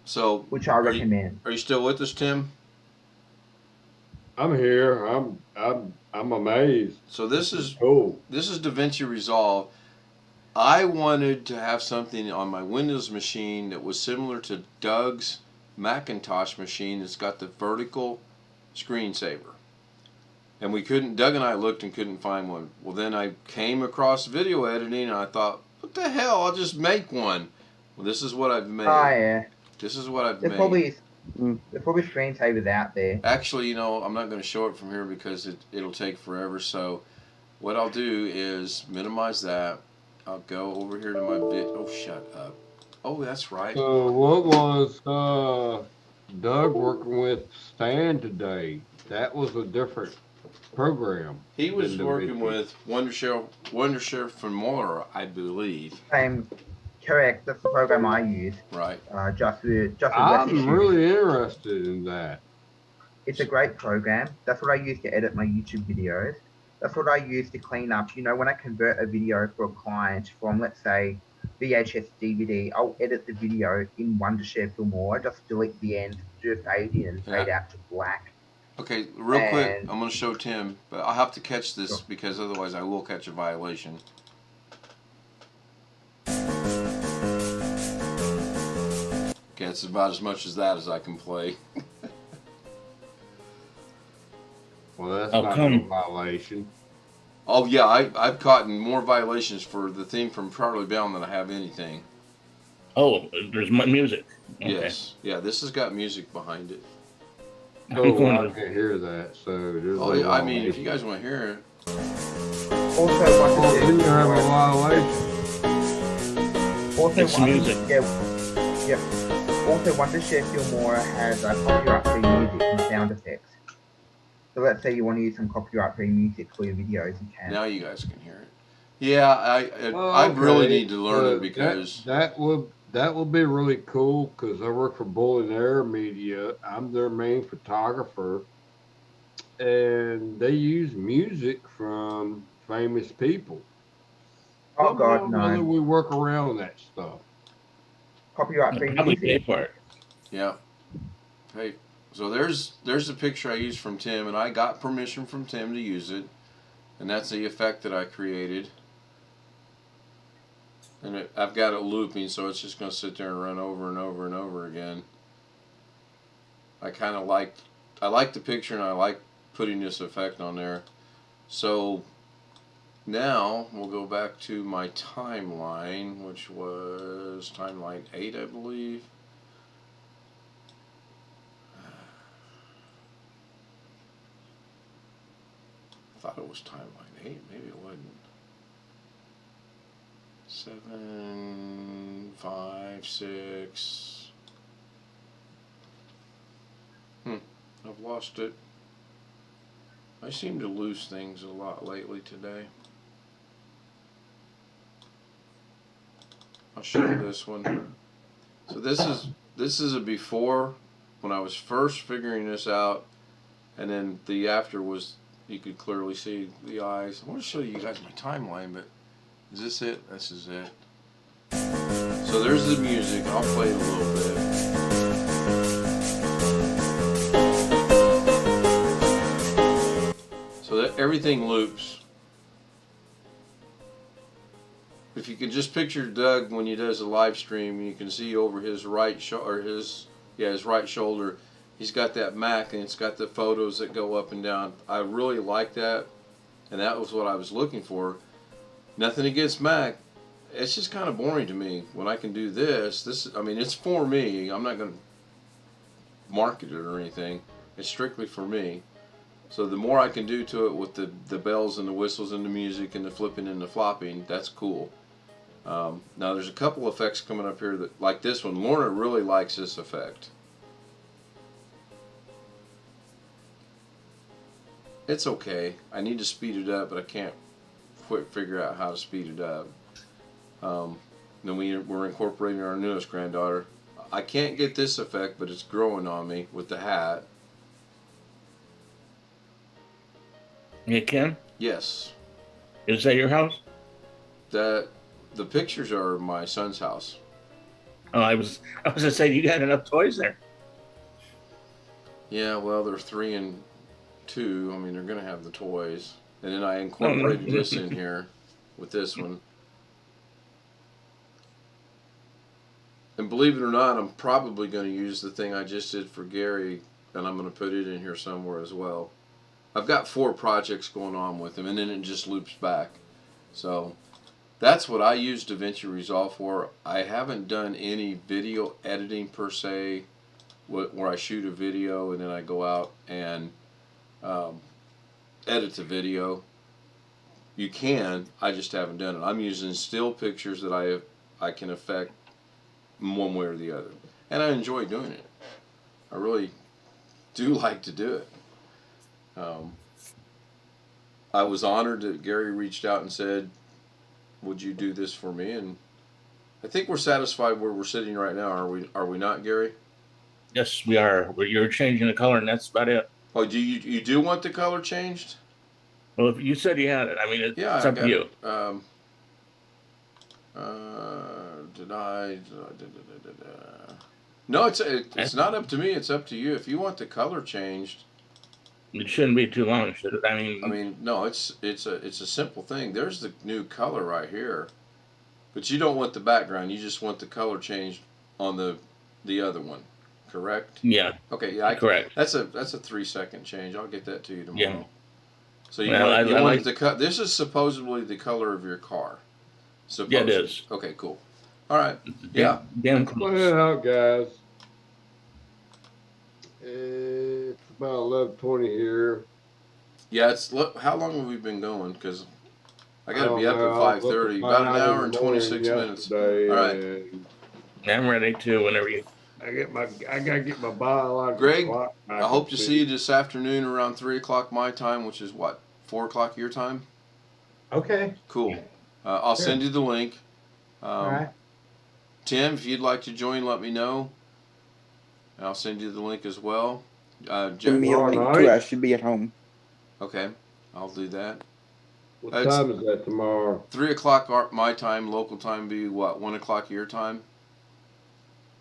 So, which I recommend. Are you still with us, Tim? I'm here. I'm amazed. So this is cool. This is DaVinci Resolve. I wanted to have something on my Windows machine that was similar to Doug's Macintosh machine that's got the vertical screensaver. And we couldn't, Doug and I looked and couldn't find one. Well, then I came across video editing and I thought, what the hell, I'll just make one. Well, this is what I've made. Oh, yeah. This is what I've There's made. probably screensavers out there. Actually, you know, I'm not going to show it from here because it'll take forever. So what I'll do is minimize that. I'll go over here to my oh, shut up. Oh, that's right. So what was Doug working with Stan today? That was a different program. He was working with Wondershare from Moore, I believe. Correct. That's the program I use. Right. Just with I'm really interested in that. It's a great program. That's what I use to edit my YouTube videos. That's what I use to clean up. You know, when I convert a video for a client from, let's say, VHS DVD, I'll edit the video in Wondershare Filmora, just delete the end, do a fade in and fade out to black. Okay, real quick, I'm going to show Tim, but I'll have to catch this because otherwise I will catch a violation. Okay, it's about as much as that as I can play. Well, that's not a violation. Oh, yeah, I've caught more violations for the theme from Charlie Brown than I have anything. Oh, there's music. Okay. Yes. Yeah, this has got music behind it. Oh, I can hear that. So there's yeah, I mean, if you guys want to hear it. Also, then you have a violation. Also, it's music. Yep. Also, Wondershare Filmora has copyright-free music and sound effects. So let's say you want to use some copyright-free music for your videos, you can. Now you guys can hear it. Yeah, I really need to learn it because that would be really cool because I work for Bull and Air Media. I'm their main photographer, and they use music from famous people. Oh God, no! Whether we work around that stuff. Copyright-free Probably music. pay for it. Yeah. Hey, so there's the picture I used from Tim, and I got permission from Tim to use it, and that's the effect that I created. And I've got it looping, so it's just going to sit there and run over and over and over again. I kind of like the picture, and I like putting this effect on there. So now we'll go back to my timeline, which was timeline 8, I believe. I thought it was timeline 8, maybe it wasn't. 7, 5, 6. I've lost it. I seem to lose things a lot lately today. I'll show you this one. So this is a before when I was first figuring this out, and then the after was, you could clearly see the eyes. I want to show you guys my timeline, but is this it? This is it. So there's the music. I'll play it a little bit. So that everything loops. If you could just picture Doug when he does a live stream, you can see over his right shoulder, his right shoulder, he's got that Mac and it's got the photos that go up and down. I really like that, and that was what I was looking for. Nothing against Mac. It's just kind of boring to me when I can do this. I mean, it's for me. I'm not going to market it or anything. It's strictly for me. So the more I can do to it with the bells and the whistles and the music and the flipping and the flopping, that's cool. Now there's a couple effects coming up here that, like this one, Lorna really likes this effect. It's okay. I need to speed it up, but I can't figure out how to speed it up. Then we're incorporating our newest granddaughter. I can't get this effect, but it's growing on me with the hat. You can? Yes. Is that your house? The pictures are my son's house. Oh, I was gonna say you got enough toys there. Yeah, well, they're 3 and 2. I mean, they're gonna have the toys, and then I incorporated this in here with this one. And believe it or not, I'm probably going to use the thing I just did for Gary, and I'm going to put it in here somewhere as well. I've got 4 projects going on with him, and then it just loops back. So that's what I use DaVinci Resolve for. I haven't done any video editing per se, where I shoot a video and then I go out and edit the video. You can, I just haven't done it. I'm using still pictures that I can affect one way or the other, and I enjoy doing it. I really do like to do it. I was honored that Gary reached out and said, would you do this for me? And I think we're satisfied where we're sitting right now. Are we not, Gary? Yes, we are. You're changing the color, and that's about it. Oh, do you do want the color changed? Well, if you said you had it, I mean, it's up to you. No, it's not up to me. It's up to you. If you want the color changed, it shouldn't be too long, should it? I mean, no. It's a simple thing. There's the new color right here, but you don't want the background. You just want the color changed on the other one, correct? Yeah. Okay. Yeah. Correct. That's a 3-second change. I'll get that to you tomorrow. Yeah. So you want the cut. This is supposedly the color of your car. Yeah, it is. Okay, cool. All right. Yeah. Damn Play close. it out, guys. It's about 11:20 here. Yeah. How long have we been going? Because I got to be up know. at 5:30. About an hour and 26 minutes. All right. I'm ready to whenever you. I gotta get my biological Greg, clock back I hope to and see you this afternoon around 3 o'clock my time, which is what, 4 o'clock your time? Okay. Cool. I'll Sure. send you the link. All right. Tim, if you'd like to join, let me know. And I'll send you the link as well. Send me a link Alright. too. I should be at home. Okay, I'll do that. What It's- time is that tomorrow? 3 o'clock my time, local time be what, 1 o'clock your time?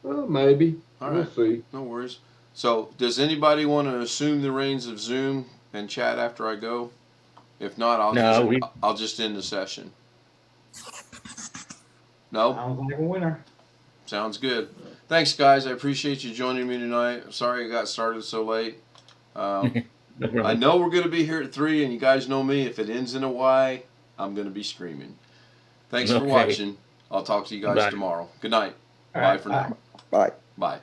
Well, maybe. All We'll right. see. No worries. So, does anybody want to assume the reins of Zoom and chat after I go? If not, I'll just end the session. No? Sounds like a winner. Sounds good. Thanks, guys. I appreciate you joining me tonight. I'm sorry I got started so late. I know we're going to be here at 3, and you guys know me. If it ends in a Y, I'm going to be screaming. Thanks for watching. I'll talk to you guys Bye. tomorrow. Good night. All Bye right, for bye. now. Bye. Bye.